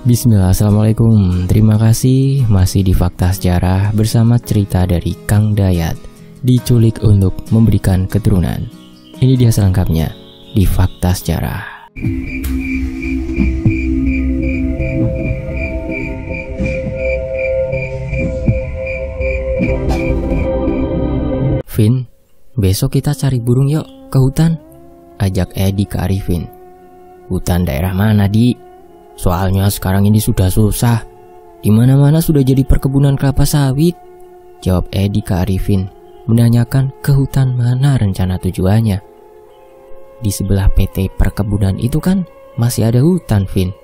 Bismillah, assalamualaikum. Terima kasih masih di Fakta Sejarah bersama cerita dari Kang Dayat. Diculik untuk memberikan keturunan. Ini dia selengkapnya di Fakta Sejarah. Vin, besok kita cari burung yuk ke hutan, ajak Edi ke Arifin. Hutan daerah mana, Di? Soalnya sekarang ini sudah susah. Di mana-mana sudah jadi perkebunan kelapa sawit. Jawab Edi ke Arifin, menanyakan ke hutan mana rencana tujuannya. Di sebelah PT perkebunan itu kan masih ada hutan, Vin.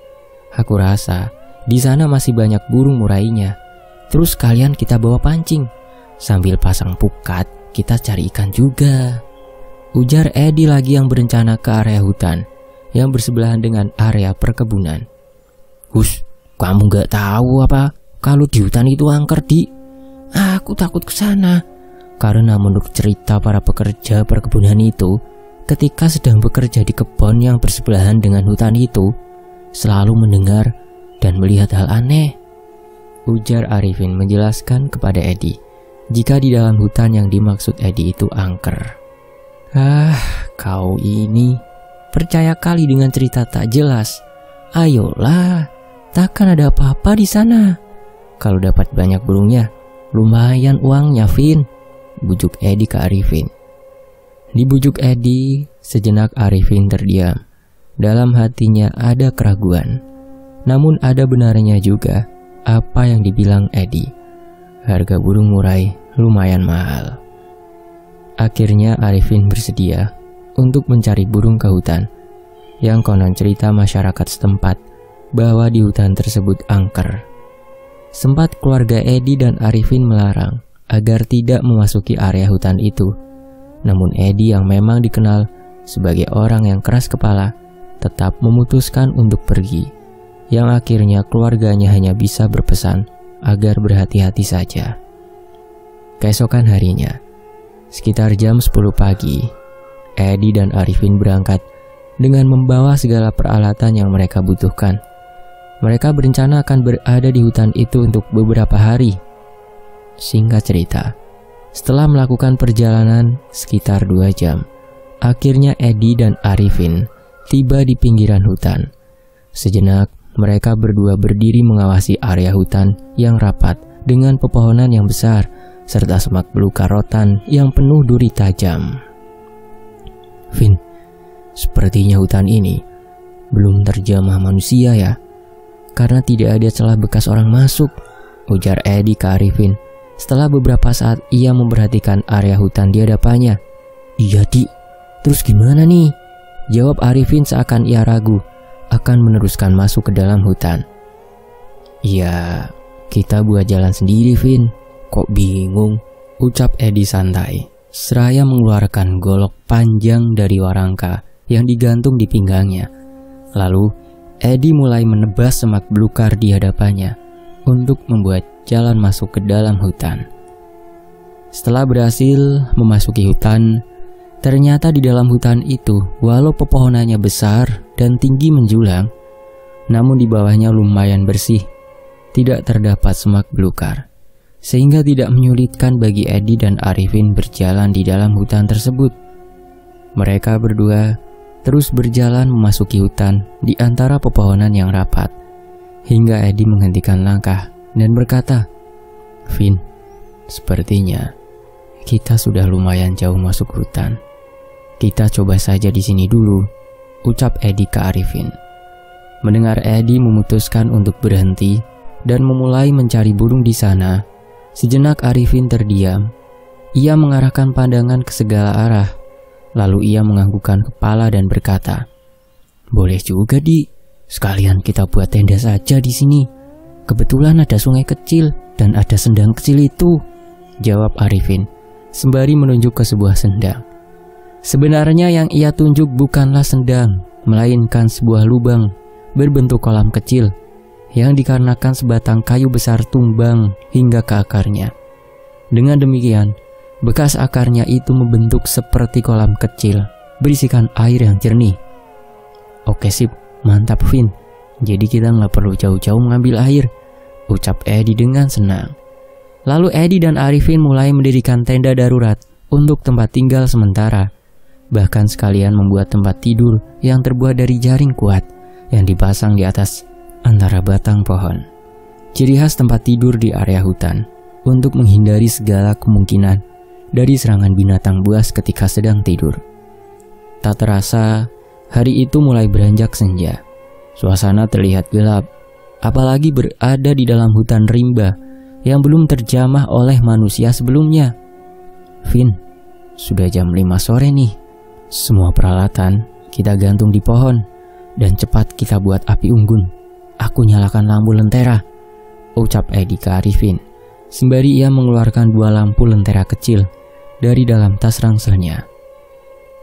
Aku rasa di sana masih banyak burung murainya. Terus kalian kita bawa pancing. Sambil pasang pukat, kita cari ikan juga. Ujar Edi lagi yang berencana ke area hutan yang bersebelahan dengan area perkebunan. Hus, kamu gak tahu apa kalau di hutan itu angker, Di? Aku takut ke sana. Karena menurut cerita para pekerja perkebunan itu, ketika sedang bekerja di kebun yang bersebelahan dengan hutan itu, selalu mendengar dan melihat hal aneh. Ujar Arifin menjelaskan kepada Edi, jika di dalam hutan yang dimaksud Edi itu angker. Kau ini percaya kali dengan cerita tak jelas. Ayolah, takkan ada apa-apa di sana. Kalau dapat banyak burungnya, lumayan uangnya, Vin. Bujuk Edi ke Arifin. Dibujuk Edi, sejenak Arifin terdiam. Dalam hatinya ada keraguan. Namun ada benarnya juga apa yang dibilang Edi. Harga burung murai lumayan mahal. Akhirnya Arifin bersedia untuk mencari burung ke hutan. Yang konon cerita masyarakat setempat bahwa di hutan tersebut angker. Sempat keluarga Edi dan Arifin melarang agar tidak memasuki area hutan itu. Namun Edi yang memang dikenal sebagai orang yang keras kepala tetap memutuskan untuk pergi. Yang akhirnya keluarganya hanya bisa berpesan agar berhati-hati saja. Keesokan harinya, sekitar jam 10 pagi, Edi dan Arifin berangkat dengan membawa segala peralatan yang mereka butuhkan. Mereka berencana akan berada di hutan itu untuk beberapa hari. Singkat cerita, setelah melakukan perjalanan sekitar 2 jam, akhirnya Edi dan Arifin tiba di pinggiran hutan. Sejenak, mereka berdua berdiri mengawasi area hutan yang rapat dengan pepohonan yang besar, serta semak belukar rotan yang penuh duri tajam. Vin, sepertinya hutan ini belum terjamah manusia ya, karena tidak ada celah bekas orang masuk, ujar Edi ke Arifin setelah beberapa saat ia memperhatikan area hutan di hadapannya. Iya, Di, terus gimana nih? Jawab Arifin seakan ia ragu akan meneruskan masuk ke dalam hutan. Ya, kita buat jalan sendiri, Vin. Kok bingung? Ucap Edi santai, seraya mengeluarkan golok panjang dari warangka yang digantung di pinggangnya. Lalu, Edi mulai menebas semak belukar di hadapannya untuk membuat jalan masuk ke dalam hutan. Setelah berhasil memasuki hutan, ternyata di dalam hutan itu, walau pepohonannya besar dan tinggi menjulang, namun di bawahnya lumayan bersih, tidak terdapat semak belukar, sehingga tidak menyulitkan bagi Edi dan Arifin berjalan di dalam hutan tersebut. Mereka berdua terus berjalan memasuki hutan di antara pepohonan yang rapat, hingga Edi menghentikan langkah dan berkata, Vin, sepertinya kita sudah lumayan jauh masuk hutan. Kita coba saja di sini dulu, ucap Edi ke Arifin. Mendengar Edi memutuskan untuk berhenti dan memulai mencari burung di sana, sejenak Arifin terdiam. Ia mengarahkan pandangan ke segala arah. Lalu ia menganggukkan kepala dan berkata, boleh juga, Di. Sekalian kita buat tenda saja di sini. Kebetulan ada sungai kecil dan ada sendang kecil itu, jawab Arifin sembari menunjuk ke sebuah sendang. Sebenarnya yang ia tunjuk bukanlah sendang, melainkan sebuah lubang berbentuk kolam kecil yang dikarenakan sebatang kayu besar tumbang hingga ke akarnya. Dengan demikian, bekas akarnya itu membentuk seperti kolam kecil berisikan air yang jernih. Oke, sip, mantap, Vin. Jadi kita nggak perlu jauh-jauh mengambil air, ucap Edi dengan senang. Lalu Edi dan Arifin mulai mendirikan tenda darurat untuk tempat tinggal sementara. Bahkan sekalian membuat tempat tidur yang terbuat dari jaring kuat yang dipasang di atas antara batang pohon. Ciri khas tempat tidur di area hutan untuk menghindari segala kemungkinan dari serangan binatang buas ketika sedang tidur. Tak terasa, hari itu mulai beranjak senja. Suasana terlihat gelap, apalagi berada di dalam hutan rimba yang belum terjamah oleh manusia sebelumnya. Vin, sudah jam 5 sore nih. Semua peralatan kita gantung di pohon dan cepat kita buat api unggun. Aku nyalakan lampu lentera, ucap Edi ke Arifin, sembari ia mengeluarkan 2 lampu lentera kecil dari dalam tas rangselnya.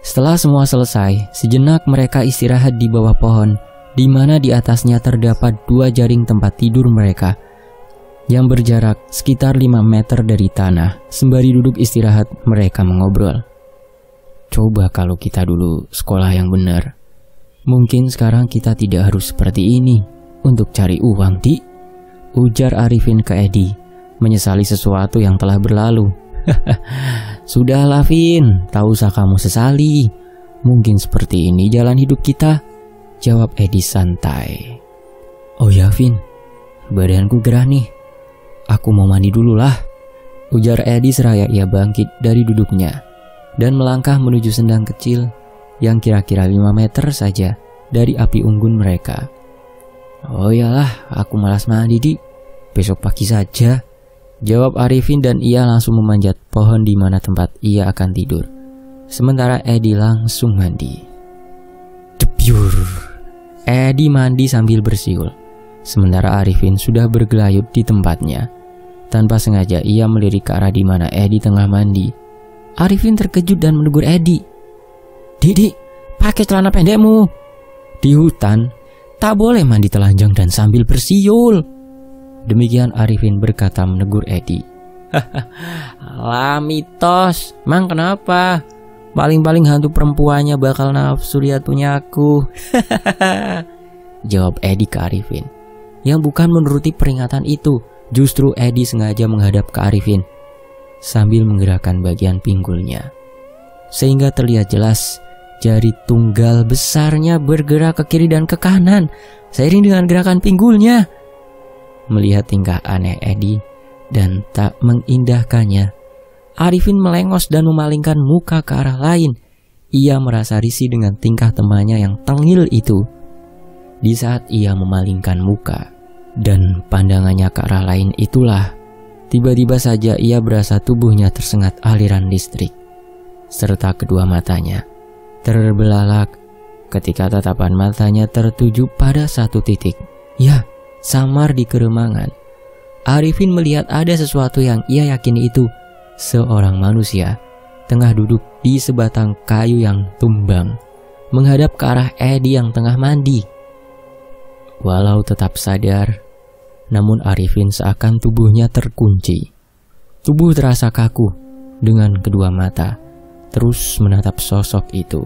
Setelah semua selesai, sejenak mereka istirahat di bawah pohon, di mana di atasnya terdapat 2 jaring tempat tidur mereka yang berjarak sekitar 5 meter dari tanah. Sembari duduk istirahat, mereka mengobrol. Coba kalau kita dulu sekolah yang benar, mungkin sekarang kita tidak harus seperti ini untuk cari uang, Di, ujar Arifin ke Edi, menyesali sesuatu yang telah berlalu. Sudahlah Vin, tak usah kamu sesali. Mungkin seperti ini jalan hidup kita, jawab Edi santai. Oh ya Vin, badanku gerah nih. Aku mau mandi dulu lah, ujar Edi seraya ia bangkit dari duduknya dan melangkah menuju sendang kecil yang kira-kira 5 meter saja dari api unggun mereka. Oh iyalah, aku malas mandi Di, besok pagi saja, jawab Arifin, dan ia langsung memanjat pohon di mana tempat ia akan tidur. Sementara Edi langsung mandi. Debyur. Edi mandi sambil bersiul, sementara Arifin sudah bergelayut di tempatnya. Tanpa sengaja ia melirik ke arah di mana Edi tengah mandi. Arifin terkejut dan menegur Edi. Didi, pakai celana pendekmu. Di hutan tak boleh mandi telanjang dan sambil bersiul. Demikian Arifin berkata menegur Edi. Alah mitos, mang kenapa? Paling-paling hantu perempuannya bakal nafsu lihat punya aku. Jawab Edi ke Arifin, yang bukan menuruti peringatan itu. Justru Edi sengaja menghadap ke Arifin sambil menggerakkan bagian pinggulnya, sehingga terlihat jelas jari tunggal besarnya bergerak ke kiri dan ke kanan seiring dengan gerakan pinggulnya. Melihat tingkah aneh Edi dan tak mengindahkannya, Arifin melengos dan memalingkan muka ke arah lain. Ia merasa risih dengan tingkah temannya yang tengil itu. Di saat ia memalingkan muka dan pandangannya ke arah lain itulah, tiba-tiba saja ia berasa tubuhnya tersengat aliran listrik, serta kedua matanya terbelalak ketika tatapan matanya tertuju pada satu titik. Ya, samar di keremangan. Arifin melihat ada sesuatu yang ia yakini itu seorang manusia tengah duduk di sebatang kayu yang tumbang, menghadap ke arah Edi yang tengah mandi. Walau tetap sadar, namun Arifin seakan tubuhnya terkunci. Tubuh terasa kaku dengan kedua mata terus menatap sosok itu.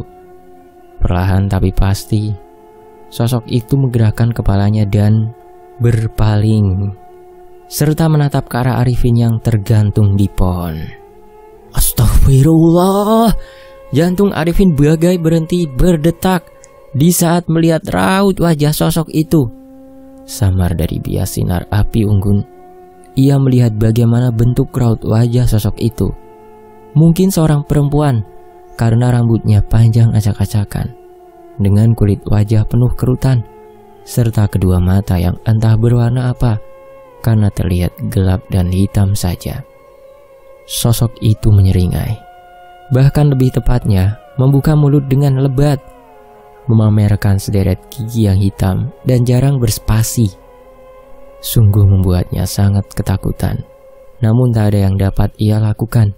Perlahan tapi pasti, sosok itu menggerakkan kepalanya dan berpaling, serta menatap ke arah Arifin yang tergantung di pohon. Astagfirullah, jantung Arifin bagai berhenti berdetak di saat melihat raut wajah sosok itu. Samar dari bias sinar api unggun, ia melihat bagaimana bentuk raut wajah sosok itu. Mungkin seorang perempuan, karena rambutnya panjang acak-acakan, dengan kulit wajah penuh kerutan, serta kedua mata yang entah berwarna apa, karena terlihat gelap dan hitam saja. Sosok itu menyeringai, bahkan lebih tepatnya membuka mulut dengan lebat, memamerkan sederet gigi yang hitam dan jarang berspasi. Sungguh membuatnya sangat ketakutan. Namun tak ada yang dapat ia lakukan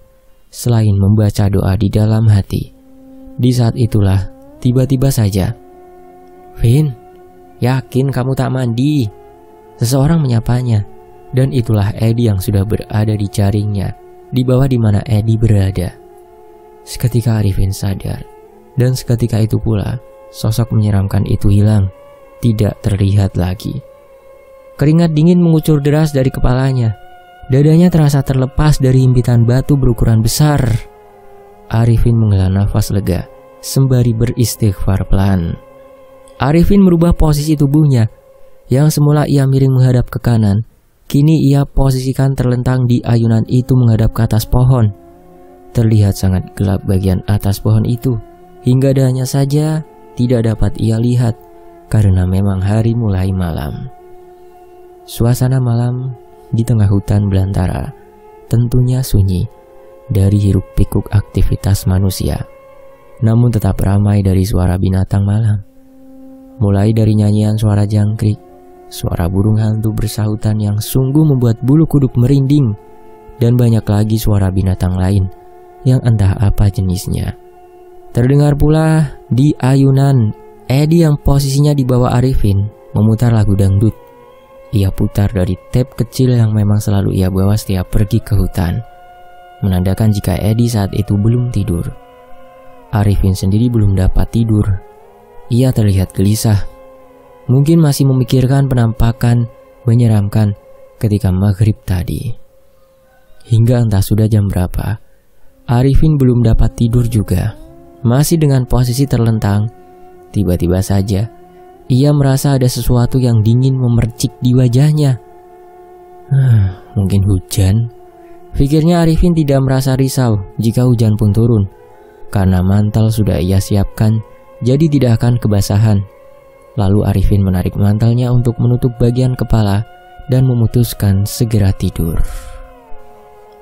selain membaca doa di dalam hati. Di saat itulah tiba-tiba saja, Vin, yakin kamu tak mandi? Seseorang menyapanya, dan itulah Edi yang sudah berada di jaringnya di bawah di mana Edi berada. Seketika Arifin sadar, dan seketika itu pula sosok menyeramkan itu hilang tidak terlihat lagi. Keringat dingin mengucur deras dari kepalanya. Dadanya terasa terlepas dari himpitan batu berukuran besar. Arifin menghela nafas lega sembari beristighfar pelan. Arifin merubah posisi tubuhnya. Yang semula ia miring menghadap ke kanan, kini ia posisikan terlentang di ayunan itu menghadap ke atas pohon. Terlihat sangat gelap bagian atas pohon itu, hingga dahannya saja tidak dapat ia lihat karena memang hari mulai malam. Suasana malam di tengah hutan belantara tentunya sunyi dari hiruk pikuk aktivitas manusia, namun tetap ramai dari suara binatang malam. Mulai dari nyanyian suara jangkrik, suara burung hantu bersahutan yang sungguh membuat bulu kuduk merinding, dan banyak lagi suara binatang lain yang entah apa jenisnya. Terdengar pula di ayunan Edi yang posisinya di bawah Arifin memutar lagu dangdut. Ia putar dari tape kecil yang memang selalu ia bawa setiap pergi ke hutan, menandakan jika Edi saat itu belum tidur. Arifin sendiri belum dapat tidur. Ia terlihat gelisah. Mungkin masih memikirkan penampakan menyeramkan ketika maghrib tadi. Hingga entah sudah jam berapa, Arifin belum dapat tidur juga. Masih dengan posisi terlentang, tiba-tiba saja ia merasa ada sesuatu yang dingin memercik di wajahnya. Mungkin hujan. Pikirnya Arifin tidak merasa risau jika hujan pun turun, karena mantel sudah ia siapkan, jadi tidak akan kebasahan. Lalu Arifin menarik mantelnya untuk menutup bagian kepala dan memutuskan segera tidur.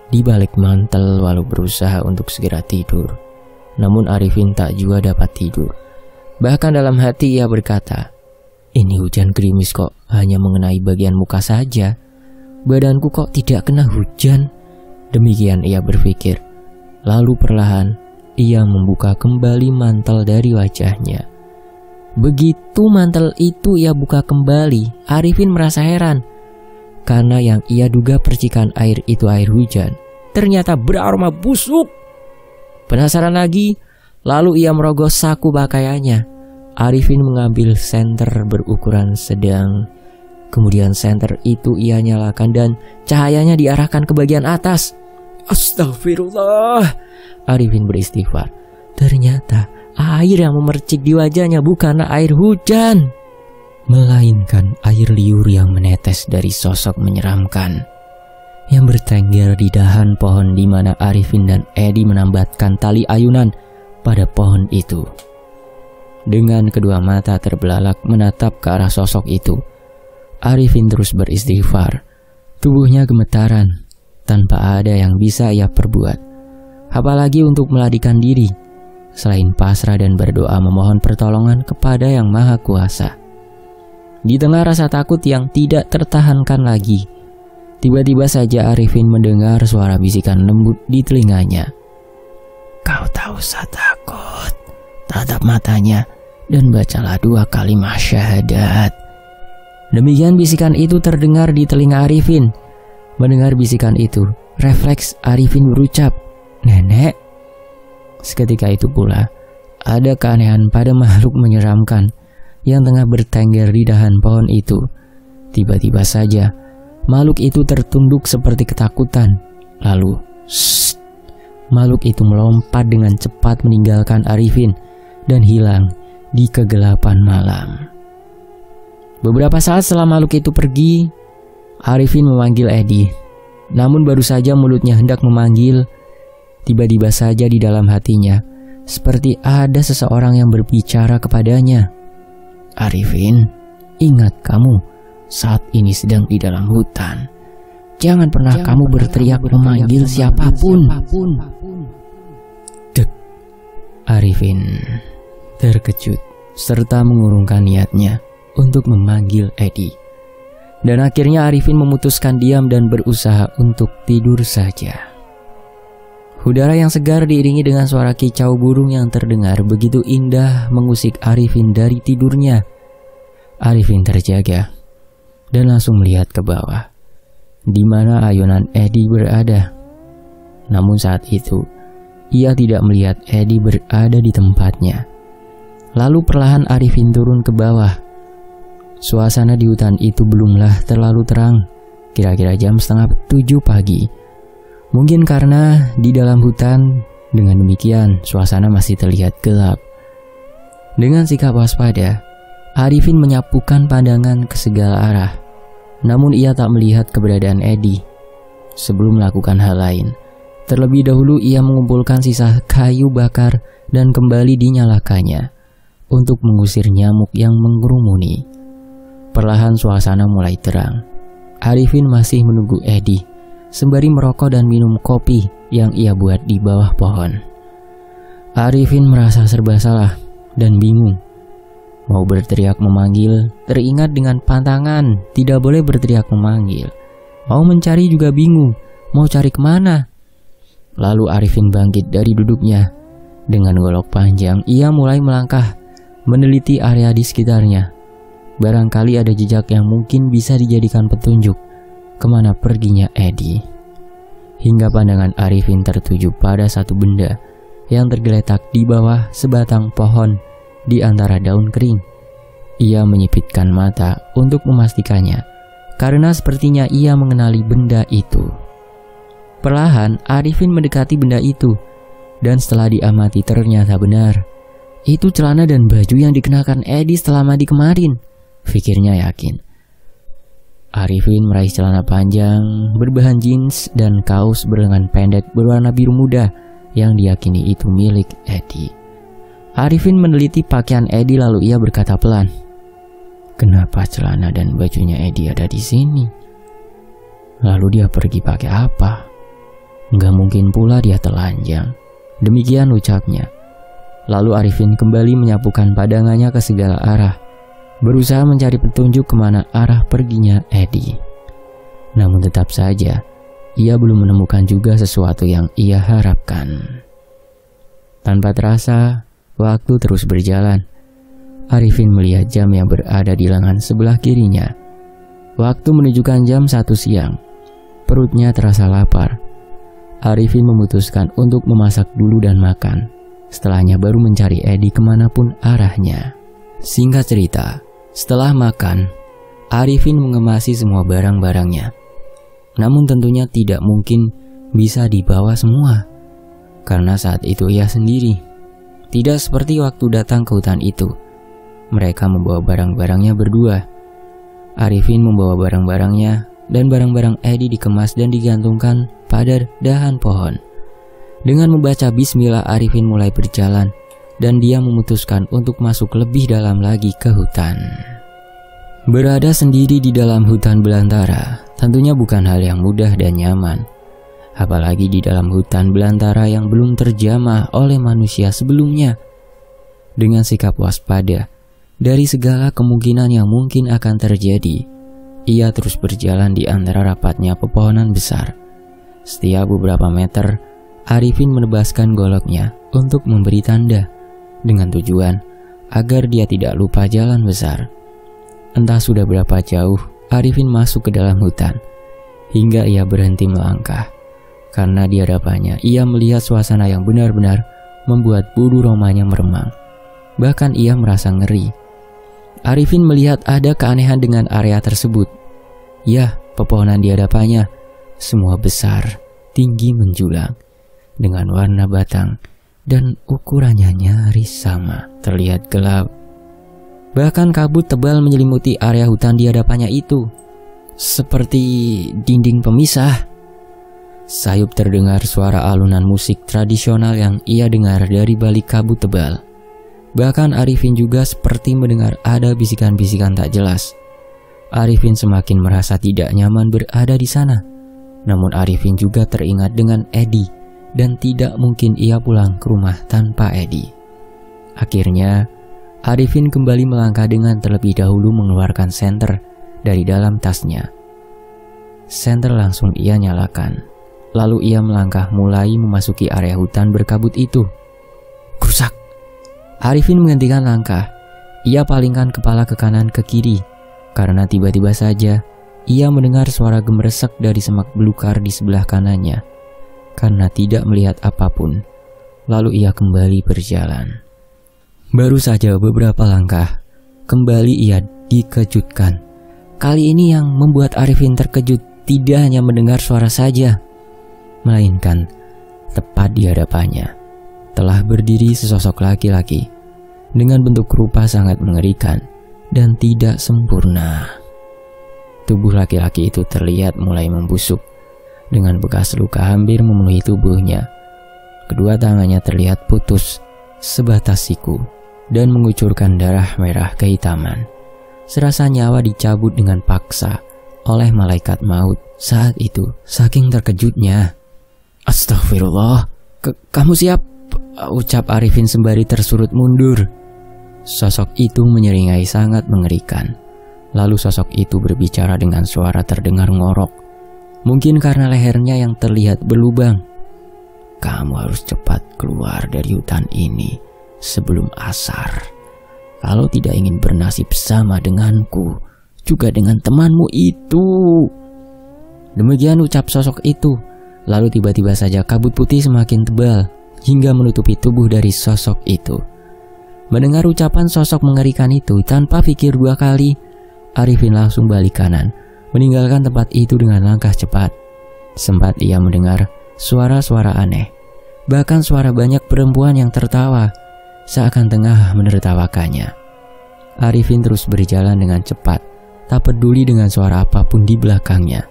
Di balik mantel walau berusaha untuk segera tidur, namun Arifin tak juga dapat tidur. Bahkan dalam hati ia berkata, "Ini hujan gerimis kok hanya mengenai bagian muka saja. Badanku kok tidak kena hujan?" Demikian ia berpikir. Lalu perlahan ia membuka kembali mantel dari wajahnya. Begitu mantel itu ia buka kembali, Arifin merasa heran. Karena yang ia duga percikan air itu air hujan, ternyata beraroma busuk. Penasaran lagi, lalu ia merogoh saku pakaiannya. Arifin mengambil senter berukuran sedang. Kemudian senter itu ia nyalakan dan cahayanya diarahkan ke bagian atas. Astagfirullah, Arifin beristighfar. Ternyata air yang memercik di wajahnya bukanlah air hujan, melainkan air liur yang menetes dari sosok menyeramkan yang bertengger di dahan pohon di mana Arifin dan Edi menambatkan tali ayunan pada pohon itu. Dengan kedua mata terbelalak menatap ke arah sosok itu, Arifin terus beristighfar. Tubuhnya gemetaran, tanpa ada yang bisa ia perbuat, apalagi untuk melarikan diri, selain pasrah dan berdoa memohon pertolongan kepada Yang Maha Kuasa. Di tengah rasa takut yang tidak tertahankan lagi, tiba-tiba saja Arifin mendengar suara bisikan lembut di telinganya. "Kau tak usah takut, tatap matanya dan bacalah 2 kalimat syahadat." Demikian bisikan itu terdengar di telinga Arifin. Mendengar bisikan itu, refleks Arifin berucap, "Nenek." Seketika itu pula, ada keanehan pada makhluk menyeramkan yang tengah bertengger di dahan pohon itu. Tiba-tiba saja, makhluk itu tertunduk seperti ketakutan. Lalu, makhluk itu melompat dengan cepat meninggalkan Arifin dan hilang di kegelapan malam. Beberapa saat setelah makhluk itu pergi, Arifin memanggil Edi. Namun baru saja mulutnya hendak memanggil, tiba-tiba saja di dalam hatinya seperti ada seseorang yang berbicara kepadanya. "Arifin, ingat kamu saat ini sedang di dalam hutan. Jangan pernah kamu berteriak memanggil siapapun." Dek. Arifin terkejut serta mengurungkan niatnya untuk memanggil Edi. Dan akhirnya Arifin memutuskan diam dan berusaha untuk tidur saja. Udara yang segar diiringi dengan suara kicau burung yang terdengar begitu indah mengusik Arifin dari tidurnya. Arifin terjaga dan langsung melihat ke bawah, di mana ayunan Edi berada. Namun saat itu, ia tidak melihat Edi berada di tempatnya. Lalu perlahan Arifin turun ke bawah. Suasana di hutan itu belumlah terlalu terang, kira-kira jam 6:30 pagi. Mungkin karena di dalam hutan, dengan demikian suasana masih terlihat gelap. Dengan sikap waspada, Arifin menyapukan pandangan ke segala arah. Namun ia tak melihat keberadaan Edi. Sebelum melakukan hal lain, terlebih dahulu ia mengumpulkan sisa kayu bakar dan kembali dinyalakannya untuk mengusir nyamuk yang mengerumuni. Perlahan suasana mulai terang. Arifin masih menunggu Edi, sembari merokok dan minum kopi yang ia buat di bawah pohon. Arifin merasa serba salah dan bingung. Mau berteriak memanggil, teringat dengan pantangan, tidak boleh berteriak memanggil. Mau mencari juga bingung, mau cari kemana? Lalu Arifin bangkit dari duduknya. Dengan golok panjang, ia mulai melangkah, meneliti area di sekitarnya. Barangkali ada jejak yang mungkin bisa dijadikan petunjuk kemana perginya Edi. Hingga pandangan Arifin tertuju pada satu benda yang tergeletak di bawah sebatang pohon di antara daun kering. Ia menyipitkan mata untuk memastikannya, karena sepertinya ia mengenali benda itu. Perlahan Arifin mendekati benda itu, dan setelah diamati ternyata benar. Itu celana dan baju yang dikenakan Edi setelah mandi kemarin, pikirnya yakin. Arifin meraih celana panjang berbahan jeans dan kaos berlengan pendek berwarna biru muda yang diyakini itu milik Edi. Arifin meneliti pakaian Edi lalu ia berkata pelan, "Kenapa celana dan bajunya Edi ada di sini? Lalu dia pergi pakai apa? Nggak mungkin pula dia telanjang." Demikian ucapnya. Lalu Arifin kembali menyapukan pandangannya ke segala arah, berusaha mencari petunjuk kemana arah perginya Edi. Namun tetap saja, ia belum menemukan juga sesuatu yang ia harapkan. Tanpa terasa, waktu terus berjalan. Arifin melihat jam yang berada di lengan sebelah kirinya. Waktu menunjukkan jam 1 siang. Perutnya terasa lapar. Arifin memutuskan untuk memasak dulu dan makan. Setelahnya baru mencari Edi kemanapun arahnya. Singkat cerita, setelah makan, Arifin mengemasi semua barang-barangnya. Namun tentunya tidak mungkin bisa dibawa semua, karena saat itu ia sendiri. Tidak seperti waktu datang ke hutan itu. Mereka membawa barang-barangnya berdua. Arifin membawa barang-barangnya dan barang-barang Edi dikemas dan digantungkan pada dahan pohon. Dengan membaca bismillah, Arifin mulai berjalan dan dia memutuskan untuk masuk lebih dalam lagi ke hutan. Berada sendiri di dalam hutan belantara tentunya bukan hal yang mudah dan nyaman. Apalagi di dalam hutan belantara yang belum terjamah oleh manusia sebelumnya. Dengan sikap waspada dari segala kemungkinan yang mungkin akan terjadi, ia terus berjalan di antara rapatnya pepohonan besar. Setiap beberapa meter, Arifin menebaskan goloknya untuk memberi tanda, dengan tujuan agar dia tidak lupa jalan besar. Entah sudah berapa jauh Arifin masuk ke dalam hutan, hingga ia berhenti melangkah. Karena di hadapannya ia melihat suasana yang benar-benar membuat bulu romanya meremang. Bahkan ia merasa ngeri. Arifin melihat ada keanehan dengan area tersebut. Ya, pepohonan di hadapannya semua besar, tinggi menjulang, dengan warna batang dan ukurannya nyaris sama. Terlihat gelap. Bahkan kabut tebal menyelimuti area hutan di hadapannya itu, seperti dinding pemisah. Sayup terdengar suara alunan musik tradisional yang ia dengar dari balik kabut tebal. Bahkan Arifin juga seperti mendengar ada bisikan-bisikan tak jelas. Arifin semakin merasa tidak nyaman berada di sana. Namun Arifin juga teringat dengan Edi, dan tidak mungkin ia pulang ke rumah tanpa Edi. Akhirnya, Arifin kembali melangkah dengan terlebih dahulu mengeluarkan senter dari dalam tasnya. Senter langsung ia nyalakan. Lalu ia melangkah mulai memasuki area hutan berkabut itu. Krusak! Arifin menghentikan langkah. Ia palingkan kepala ke kanan ke kiri, karena tiba-tiba saja ia mendengar suara gemeresek dari semak belukar di sebelah kanannya. Karena tidak melihat apapun, lalu ia kembali berjalan. Baru saja beberapa langkah, kembali ia dikejutkan. Kali ini yang membuat Arifin terkejut tidak hanya mendengar suara saja, melainkan tepat di hadapannya telah berdiri sesosok laki-laki dengan bentuk rupa sangat mengerikan dan tidak sempurna. Tubuh laki-laki itu terlihat mulai membusuk dengan bekas luka hampir memenuhi tubuhnya. Kedua tangannya terlihat putus sebatas siku dan mengucurkan darah merah kehitaman. Serasa nyawa dicabut dengan paksa oleh malaikat maut saat itu, saking terkejutnya. "Astagfirullah, kamu siap?" ucap Arifin sembari tersurut mundur. Sosok itu menyeringai sangat mengerikan. Lalu sosok itu berbicara dengan suara terdengar ngorok. Mungkin karena lehernya yang terlihat berlubang. "Kamu harus cepat keluar dari hutan ini sebelum asar. Kalau tidak ingin bernasib sama denganku, juga dengan temanmu itu." Demikian ucap sosok itu. Lalu tiba-tiba saja kabut putih semakin tebal hingga menutupi tubuh dari sosok itu. Mendengar ucapan sosok mengerikan itu, tanpa pikir dua kali, Arifin langsung balik kanan, meninggalkan tempat itu dengan langkah cepat. Sempat ia mendengar suara-suara aneh, bahkan suara banyak perempuan yang tertawa, seakan tengah menertawakannya. Arifin terus berjalan dengan cepat, tak peduli dengan suara apapun di belakangnya.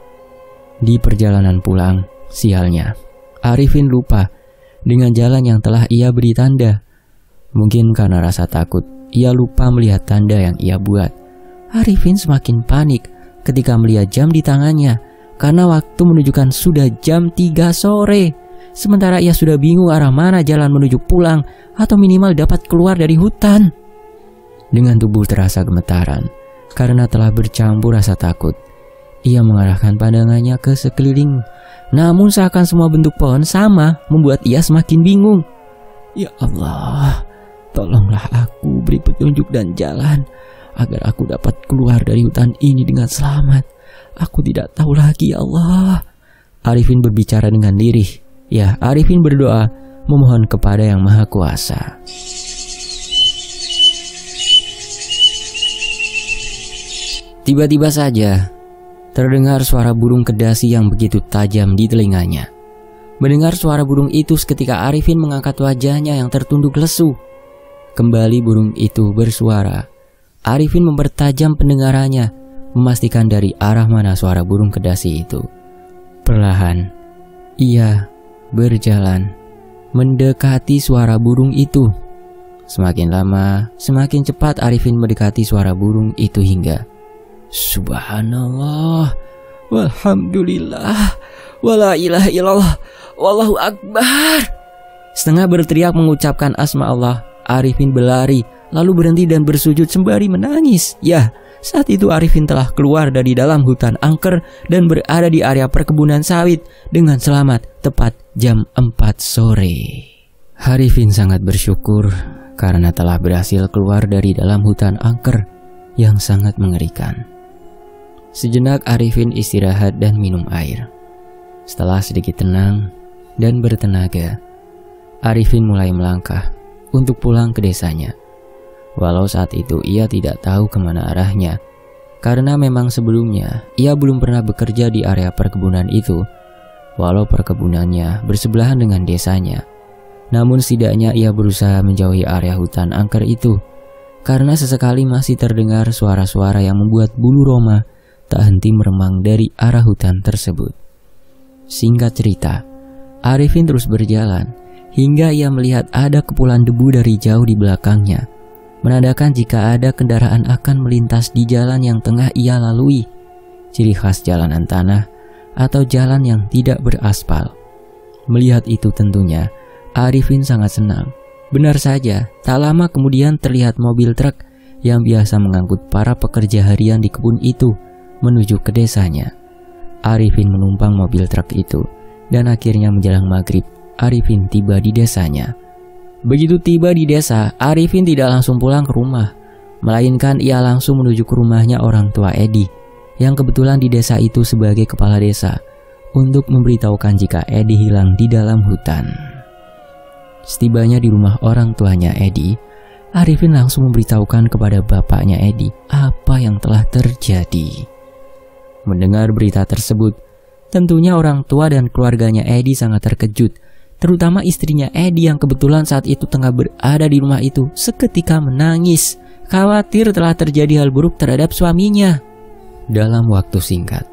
Di perjalanan pulang, sialnya, Arifin lupa dengan jalan yang telah ia beri tanda. Mungkin karena rasa takut, ia lupa melihat tanda yang ia buat. Arifin semakin panik ketika melihat jam di tangannya, karena waktu menunjukkan sudah jam 3 sore. Sementara ia sudah bingung arah mana jalan menuju pulang atau minimal dapat keluar dari hutan. Dengan tubuh terasa gemetaran karena telah bercampur rasa takut, ia mengarahkan pandangannya ke sekeliling. Namun seakan semua bentuk pohon sama membuat ia semakin bingung. "Ya Allah, tolonglah aku, beri petunjuk dan jalan agar aku dapat keluar dari hutan ini dengan selamat. Aku tidak tahu lagi, ya Allah." Arifin berbicara dengan lirih. Ya, Arifin berdoa memohon kepada Yang Maha Kuasa. Tiba-tiba saja terdengar suara burung kedasi yang begitu tajam di telinganya. Mendengar suara burung itu seketika Arifin mengangkat wajahnya yang tertunduk lesu. Kembali burung itu bersuara. Arifin mempertajam pendengarannya, memastikan dari arah mana suara burung kedasi itu. Perlahan, ia berjalan mendekati suara burung itu. Semakin lama, semakin cepat Arifin mendekati suara burung itu hingga "Subhanallah, walhamdulillah, wala ilaha illallah, wallahu akbar." Setengah berteriak mengucapkan asma Allah, Arifin berlari, lalu berhenti dan bersujud sembari menangis. Ya, saat itu Arifin telah keluar dari dalam hutan angker dan berada di area perkebunan sawit dengan selamat tepat jam 4 sore. Arifin sangat bersyukur karena telah berhasil keluar dari dalam hutan angker yang sangat mengerikan. Sejenak Arifin istirahat dan minum air. Setelah sedikit tenang dan bertenaga, Arifin mulai melangkah untuk pulang ke desanya. Walau saat itu ia tidak tahu kemana arahnya, karena memang sebelumnya ia belum pernah bekerja di area perkebunan itu. Walau perkebunannya bersebelahan dengan desanya, namun setidaknya ia berusaha menjauhi area hutan angker itu, karena sesekali masih terdengar suara-suara yang membuat bulu roma tak henti meremang dari arah hutan tersebut. Singkat cerita, Arifin terus berjalan hingga ia melihat ada kepulan debu dari jauh di belakangnya, menandakan jika ada kendaraan akan melintas di jalan yang tengah ia lalui. Ciri khas jalanan tanah atau jalan yang tidak beraspal. Melihat itu tentunya Arifin sangat senang. Benar saja, tak lama kemudian terlihat mobil truk yang biasa mengangkut para pekerja harian di kebun itu menuju ke desanya. Arifin menumpang mobil truk itu dan akhirnya menjelang maghrib Arifin tiba di desanya. Begitu tiba di desa, Arifin tidak langsung pulang ke rumah, melainkan ia langsung menuju ke rumahnya orang tua Edi, yang kebetulan di desa itu sebagai kepala desa, untuk memberitahukan jika Edi hilang di dalam hutan. Setibanya di rumah orang tuanya Edi, Arifin langsung memberitahukan kepada bapaknya Edi apa yang telah terjadi. Mendengar berita tersebut, tentunya orang tua dan keluarganya Edi sangat terkejut, terutama istrinya Edi yang kebetulan saat itu tengah berada di rumah itu. Seketika menangis, khawatir telah terjadi hal buruk terhadap suaminya. Dalam waktu singkat,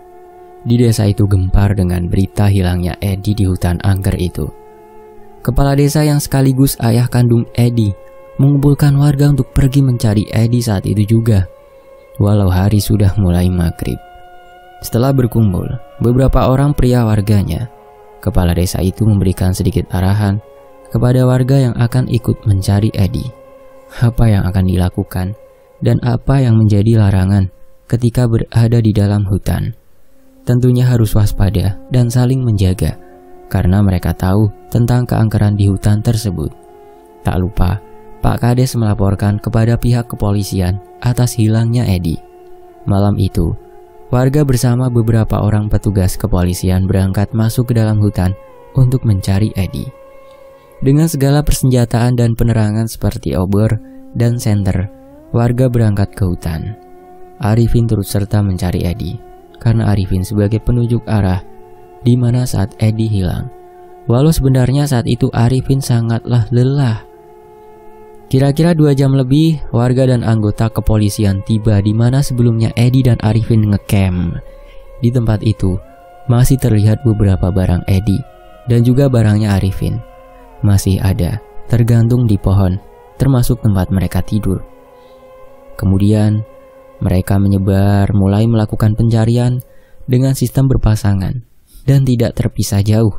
di desa itu gempar dengan berita hilangnya Edi di hutan angker itu. Kepala desa yang sekaligus ayah kandung Edi mengumpulkan warga untuk pergi mencari Edi saat itu juga, walau hari sudah mulai maghrib. Setelah berkumpul, beberapa orang pria warganya, kepala desa itu memberikan sedikit arahan kepada warga yang akan ikut mencari Edi. Apa yang akan dilakukan dan apa yang menjadi larangan ketika berada di dalam hutan. Tentunya harus waspada dan saling menjaga, karena mereka tahu tentang keangkeran di hutan tersebut. Tak lupa, Pak Kades melaporkan kepada pihak kepolisian atas hilangnya Edi. Malam itu, warga bersama beberapa orang petugas kepolisian berangkat masuk ke dalam hutan untuk mencari Edi. Dengan segala persenjataan dan penerangan seperti obor dan senter, warga berangkat ke hutan. Arifin turut serta mencari Edi, karena Arifin sebagai penunjuk arah di mana saat Edi hilang. Walau sebenarnya saat itu Arifin sangatlah lelah. Kira-kira 2 jam lebih, warga dan anggota kepolisian tiba di mana sebelumnya Edi dan Arifin ngecamp. Di tempat itu, masih terlihat beberapa barang Edi dan juga barangnya Arifin. Masih ada, tergantung di pohon, termasuk tempat mereka tidur. Kemudian, mereka menyebar mulai melakukan pencarian dengan sistem berpasangan dan tidak terpisah jauh.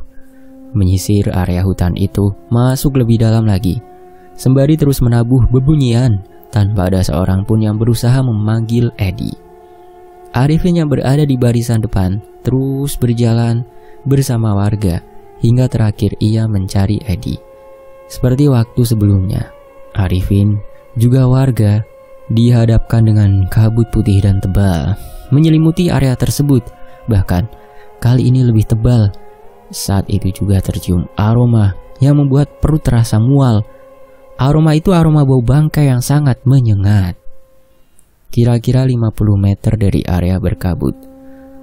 Menyisir area hutan itu masuk lebih dalam lagi, sembari terus menabuh bebunyian tanpa ada seorang pun yang berusaha memanggil Edi. Arifin yang berada di barisan depan terus berjalan bersama warga hingga terakhir ia mencari Edi. Seperti waktu sebelumnya, Arifin juga warga dihadapkan dengan kabut putih dan tebal menyelimuti area tersebut. Bahkan kali ini lebih tebal. Saat itu juga tercium aroma yang membuat perut terasa mual. Aroma itu aroma bau bangkai yang sangat menyengat. Kira-kira 50 meter dari area berkabut,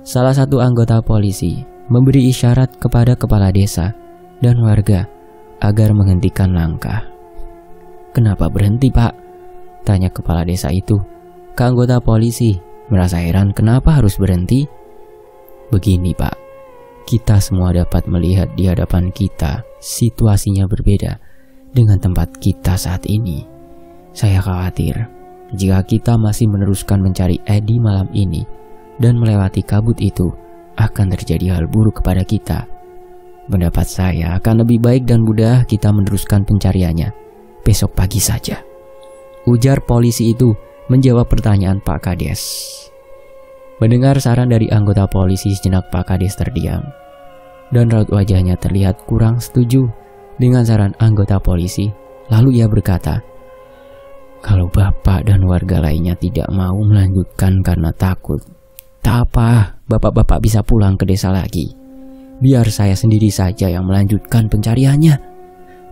salah satu anggota polisi memberi isyarat kepada kepala desa dan warga agar menghentikan langkah. "Kenapa berhenti, Pak?" tanya kepala desa itu ke anggota polisi, merasa heran kenapa harus berhenti. "Begini, Pak, kita semua dapat melihat di hadapan kita situasinya berbeda dengan tempat kita saat ini. Saya khawatir jika kita masih meneruskan mencari Edi malam ini dan melewati kabut itu, akan terjadi hal buruk kepada kita. Pendapat saya akan lebih baik dan mudah kita meneruskan pencariannya besok pagi saja," ujar polisi itu menjawab pertanyaan Pak Kades. Mendengar saran dari anggota polisi, sejenak Pak Kades terdiam dan raut wajahnya terlihat kurang setuju dengan saran anggota polisi. Lalu ia berkata, "Kalau Bapak dan warga lainnya tidak mau melanjutkan karena takut, tak apa, Bapak-bapak bisa pulang ke desa lagi. Biar saya sendiri saja yang melanjutkan pencariannya."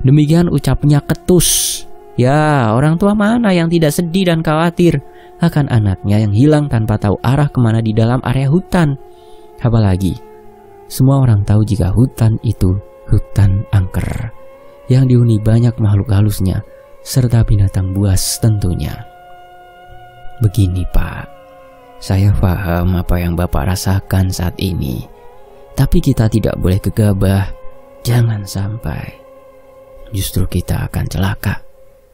Demikian ucapnya ketus. Ya, orang tua mana yang tidak sedih dan khawatir akan anaknya yang hilang tanpa tahu arah kemana di dalam area hutan. Apalagi semua orang tahu jika hutan itu hutan angker yang dihuni banyak makhluk halusnya serta binatang buas tentunya. "Begini, Pak, saya paham apa yang Bapak rasakan saat ini, tapi kita tidak boleh gegabah. Jangan sampai justru kita akan celaka,"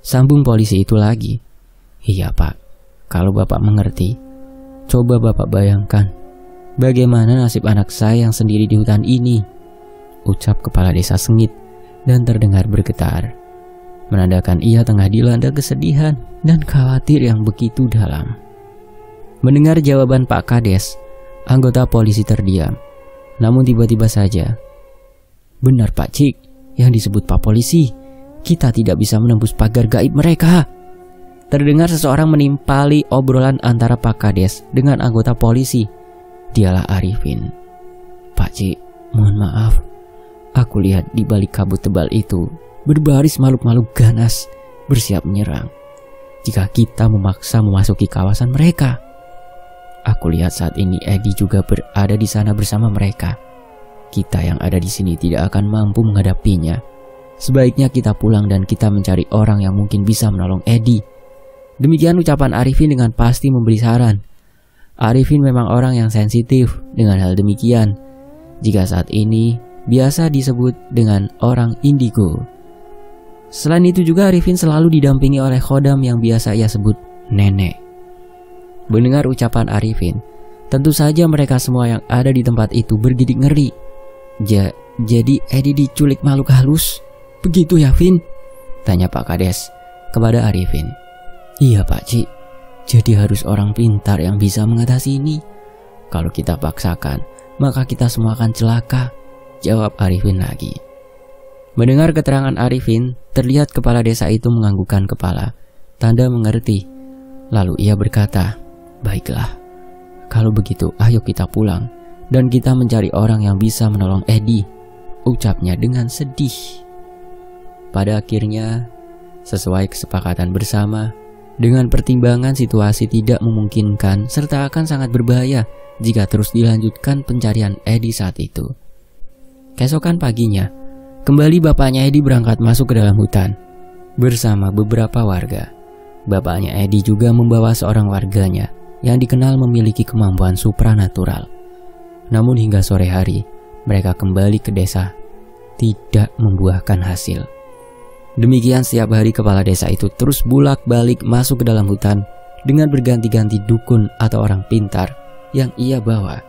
sambung polisi itu lagi. "Iya, Pak, kalau Bapak mengerti, coba Bapak bayangkan bagaimana nasib anak saya yang sendiri di hutan ini," ucap kepala desa sengit dan terdengar bergetar, menandakan ia tengah dilanda kesedihan dan khawatir yang begitu dalam. Mendengar jawaban Pak Kades, anggota polisi terdiam. Namun tiba-tiba saja, "Benar, Pak Cik, yang disebut Pak Polisi, kita tidak bisa menembus pagar gaib mereka." Terdengar seseorang menimpali obrolan antara Pak Kades dengan anggota polisi. Dialah Arifin. "Pak Cik, mohon maaf. Aku lihat di balik kabut tebal itu berbaris makhluk-makhluk ganas bersiap menyerang. jika kita memaksa memasuki kawasan mereka. Aku lihat saat ini Edi juga berada di sana bersama mereka. Kita yang ada di sini tidak akan mampu menghadapinya. Sebaiknya kita pulang dan kita mencari orang yang mungkin bisa menolong Edi. Demikian ucapan Arifin dengan pasti memberi saran. Arifin memang orang yang sensitif dengan hal demikian. Jika saat ini biasa disebut dengan orang indigo. Selain itu juga Arifin selalu didampingi oleh khodam yang biasa ia sebut nenek. Mendengar ucapan Arifin, tentu saja mereka semua yang ada di tempat itu bergidik ngeri. Jadi Edi diculik makhluk halus? Begitu ya, Vin? Tanya Pak Kades kepada Arifin. Iya Pak Cik, jadi harus orang pintar yang bisa mengatasi ini. Kalau kita paksakan, maka kita semua akan celaka, jawab Arifin lagi. Mendengar keterangan Arifin, terlihat kepala desa itu menganggukkan kepala, tanda mengerti. Lalu ia berkata, baiklah, kalau begitu ayo kita pulang dan kita mencari orang yang bisa menolong Edi, ucapnya dengan sedih. Pada akhirnya, sesuai kesepakatan bersama, dengan pertimbangan situasi tidak memungkinkan serta akan sangat berbahaya jika terus dilanjutkan pencarian Edi saat itu. Keesokan paginya, kembali bapaknya Edi berangkat masuk ke dalam hutan bersama beberapa warga. Bapaknya Edi juga membawa seorang warganya yang dikenal memiliki kemampuan supranatural. Namun hingga sore hari, mereka kembali ke desa, tidak membuahkan hasil. Demikian setiap hari kepala desa itu terus bolak-balik masuk ke dalam hutan dengan berganti-ganti dukun atau orang pintar yang ia bawa.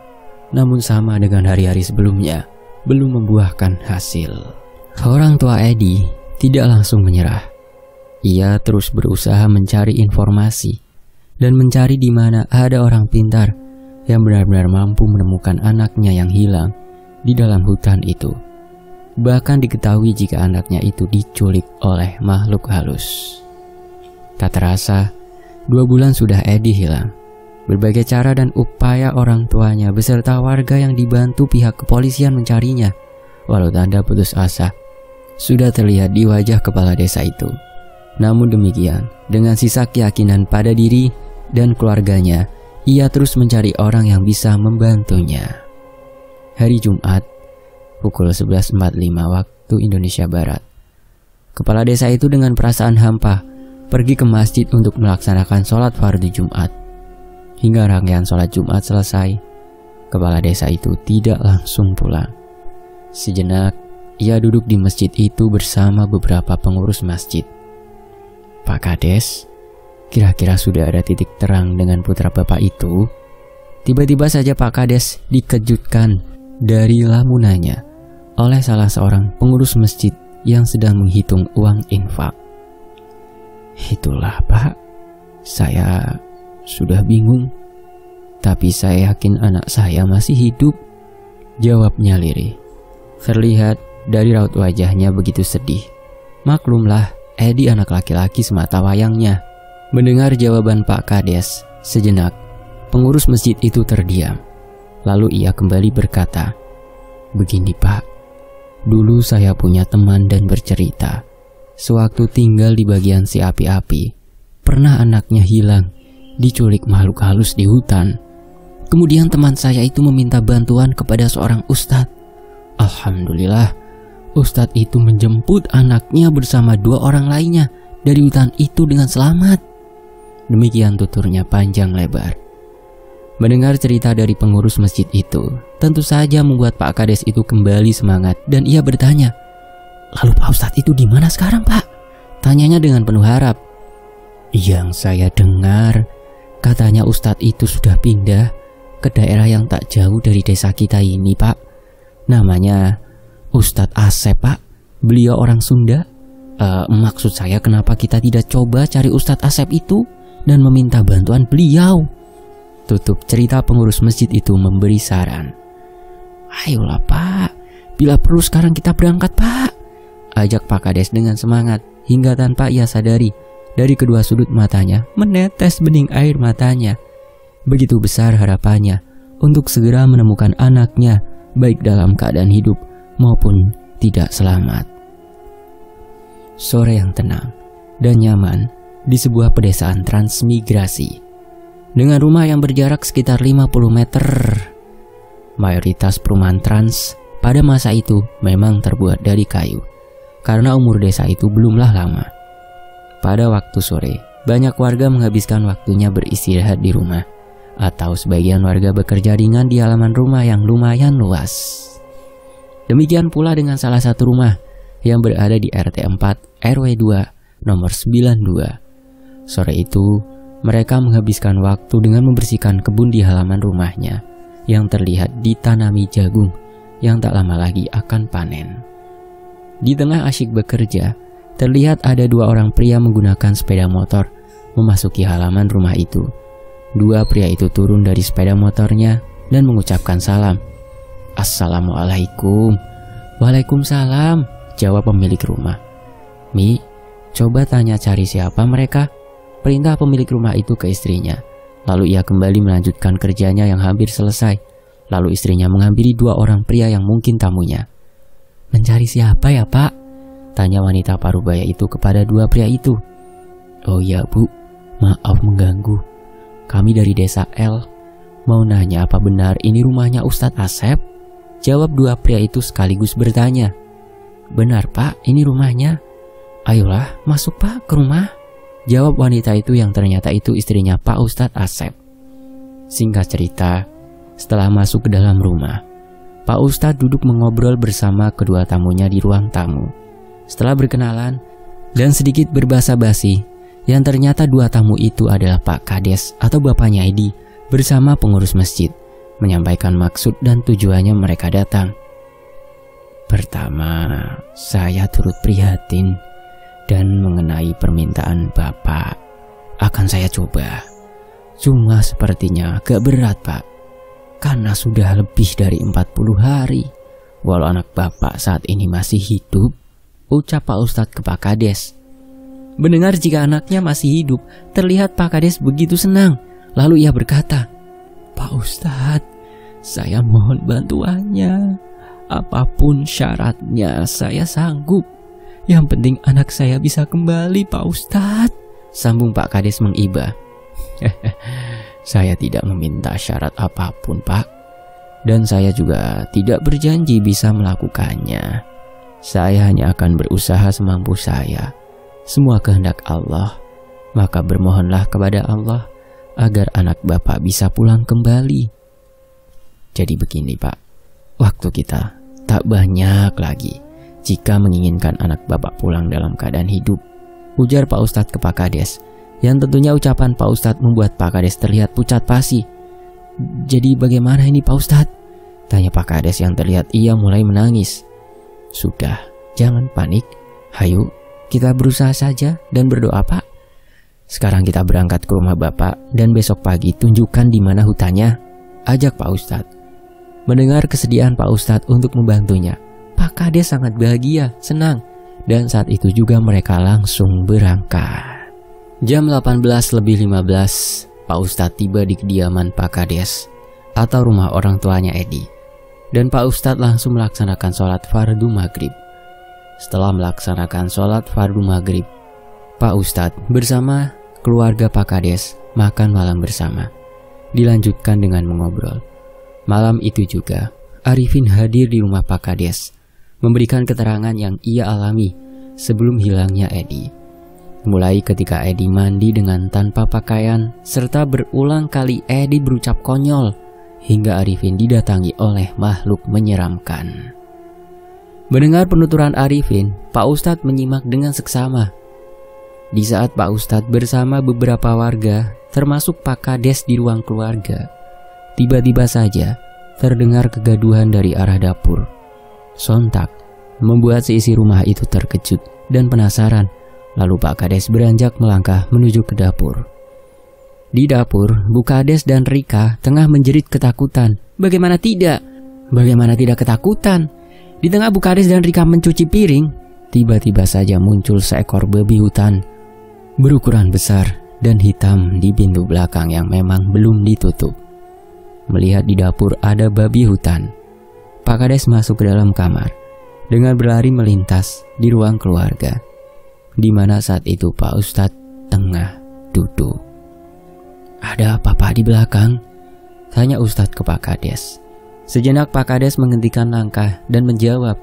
Namun sama dengan hari-hari sebelumnya, belum membuahkan hasil. Orang tua Edi tidak langsung menyerah. Ia terus berusaha mencari informasi dan mencari di mana ada orang pintar yang benar-benar mampu menemukan anaknya yang hilang di dalam hutan itu. Bahkan diketahui jika anaknya itu diculik oleh makhluk halus. Tak terasa, 2 bulan sudah Edi hilang. Berbagai cara dan upaya orang tuanya beserta warga yang dibantu pihak kepolisian mencarinya, walau tanda putus asa sudah terlihat di wajah kepala desa itu. Namun demikian, dengan sisa keyakinan pada diri dan keluarganya, ia terus mencari orang yang bisa membantunya. Hari Jumat, pukul 11.45 waktu Indonesia Barat. Kepala desa itu dengan perasaan hampa pergi ke masjid untuk melaksanakan sholat fardu Jumat. Hingga rangkaian sholat Jumat selesai, kepala desa itu tidak langsung pulang. Sejenak, ia duduk di masjid itu bersama beberapa pengurus masjid. Pak Kades, kira-kira sudah ada titik terang dengan putra bapak itu? Tiba-tiba saja Pak Kades dikejutkan dari lamunannya oleh salah seorang pengurus masjid yang sedang menghitung uang infak. Itulah Pak, saya sudah bingung, tapi saya yakin anak saya masih hidup, jawabnya lirih. Terlihat dari raut wajahnya begitu sedih. Maklumlah, Edi anak laki-laki semata wayangnya. Mendengar jawaban Pak Kades, sejenak pengurus masjid itu terdiam. Lalu ia kembali berkata, begini Pak, dulu saya punya teman dan bercerita, sewaktu tinggal di bagian si api-api, pernah anaknya hilang, diculik makhluk halus di hutan. Kemudian teman saya itu meminta bantuan kepada seorang ustadz. Alhamdulillah, ustadz itu menjemput anaknya bersama 2 orang lainnya dari hutan itu dengan selamat. Demikian tuturnya panjang lebar. Mendengar cerita dari pengurus masjid itu, tentu saja membuat Pak Kades itu kembali semangat dan ia bertanya, lalu Pak Ustadz itu di mana sekarang Pak? Tanyanya dengan penuh harap. Yang saya dengar, katanya Ustadz itu sudah pindah ke daerah yang tak jauh dari desa kita ini Pak. Namanya Ustadz Asep Pak. Beliau orang Sunda. Maksud saya kenapa kita tidak coba cari Ustadz Asep itu dan meminta bantuan beliau? Tutup cerita pengurus masjid itu memberi saran. Ayolah Pak, bila perlu sekarang kita berangkat Pak, ajak Pak Kades dengan semangat hingga tanpa ia sadari dari kedua sudut matanya menetes bening air matanya. Begitu besar harapannya untuk segera menemukan anaknya, baik dalam keadaan hidup maupun tidak selamat. Sore yang tenang dan nyaman di sebuah pedesaan transmigrasi dengan rumah yang berjarak sekitar 50 meter. Mayoritas perumahan trans pada masa itu memang terbuat dari kayu karena umur desa itu belumlah lama. Pada waktu sore, banyak warga menghabiskan waktunya beristirahat di rumah, atau sebagian warga bekerja ringan di halaman rumah yang lumayan luas. Demikian pula dengan salah satu rumah yang berada di RT 4 RW 2 nomor 92. Sore itu, mereka menghabiskan waktu dengan membersihkan kebun di halaman rumahnya yang terlihat ditanami jagung yang tak lama lagi akan panen. Di tengah asyik bekerja, terlihat ada dua orang pria menggunakan sepeda motor memasuki halaman rumah itu. Dua pria itu turun dari sepeda motornya dan mengucapkan salam. "Assalamualaikum." "Waalaikumsalam," jawab pemilik rumah. "Mi, coba tanya cari siapa mereka," perintah pemilik rumah itu ke istrinya. Lalu ia kembali melanjutkan kerjanya yang hampir selesai. Lalu istrinya menghampiri dua orang pria yang mungkin tamunya. "Mencari siapa ya, Pak?" tanya wanita parubaya itu kepada dua pria itu. "Oh ya, Bu, maaf mengganggu. Kami dari desa L. Mau nanya apa benar ini rumahnya Ustadz Asep?" jawab dua pria itu sekaligus bertanya. "Benar, Pak, ini rumahnya." "Ayolah, masuk, Pak, ke rumah," jawab wanita itu yang ternyata itu istrinya Pak Ustadz Asep. Singkat cerita, setelah masuk ke dalam rumah, Pak Ustadz duduk mengobrol bersama kedua tamunya di ruang tamu. Setelah berkenalan dan sedikit berbasa-basi, yang ternyata dua tamu itu adalah Pak Kades atau bapaknya Edi bersama pengurus masjid, menyampaikan maksud dan tujuannya mereka datang. "Pertama, saya turut prihatin dan mengenai permintaan Bapak. Akan saya coba. Cuma sepertinya agak berat, Pak. Karena sudah lebih dari 40 hari. Walau anak Bapak saat ini masih hidup," ucap Pak Ustadz ke Pak Kades. Mendengar jika anaknya masih hidup, terlihat Pak Kades begitu senang. Lalu ia berkata, "Pak Ustadz, saya mohon bantuannya. Apapun syaratnya saya sanggup. Yang penting anak saya bisa kembali, Pak Ustadz," sambung Pak Kades mengibah. "Saya tidak meminta syarat apapun, Pak. Dan saya juga tidak berjanji bisa melakukannya. Saya hanya akan berusaha semampu saya. Semua kehendak Allah. Maka bermohonlah kepada Allah agar anak Bapak bisa pulang kembali." Jadi begini, Pak. Waktu kita tak banyak lagi jika menginginkan anak Bapak pulang dalam keadaan hidup, ujar Pak Ustadz ke Pak Kades. Yang tentunya ucapan Pak Ustadz membuat Pak Kades terlihat pucat pasi. "Jadi bagaimana ini, Pak Ustadz?" tanya Pak Kades yang terlihat ia mulai menangis. "Sudah, jangan panik. Hayu, kita berusaha saja dan berdoa, Pak. Sekarang kita berangkat ke rumah Bapak dan besok pagi tunjukkan di mana hutannya," ajak Pak Ustadz. Mendengar kesediaan Pak Ustadz untuk membantunya, Pak Kades sangat bahagia, senang, dan saat itu juga mereka langsung berangkat. Jam 18:15, Pak Ustadz tiba di kediaman Pak Kades atau rumah orang tuanya Edi. Dan Pak Ustadz langsung melaksanakan sholat fardu maghrib. Setelah melaksanakan sholat fardu maghrib, Pak Ustadz bersama keluarga Pak Kades makan malam bersama. Dilanjutkan dengan mengobrol. Malam itu juga, Arifin hadir di rumah Pak Kades, memberikan keterangan yang ia alami sebelum hilangnya Edi. Mulai ketika Edi mandi dengan tanpa pakaian, serta berulang kali Edi berucap konyol, hingga Arifin didatangi oleh makhluk menyeramkan. Mendengar penuturan Arifin, Pak Ustadz menyimak dengan seksama. Di saat Pak Ustadz bersama beberapa warga, termasuk Pak Kades di ruang keluarga, tiba-tiba saja terdengar kegaduhan dari arah dapur. Sontak membuat seisi rumah itu terkejut dan penasaran. Lalu Pak Kades beranjak melangkah menuju ke dapur. Di dapur, Bu Kades dan Rika tengah menjerit ketakutan. Bagaimana tidak? Bagaimana tidak ketakutan? Di tengah Bu Kades dan Rika mencuci piring, tiba-tiba saja muncul seekor babi hutan berukuran besar dan hitam di pintu belakang yang memang belum ditutup. Melihat di dapur ada babi hutan, Pak Kades masuk ke dalam kamar dengan berlari melintas di ruang keluarga, di mana saat itu Pak Ustadz tengah duduk. "Ada apa Pak di belakang?" tanya Ustadz ke Pak Kades. Sejenak Pak Kades menghentikan langkah dan menjawab,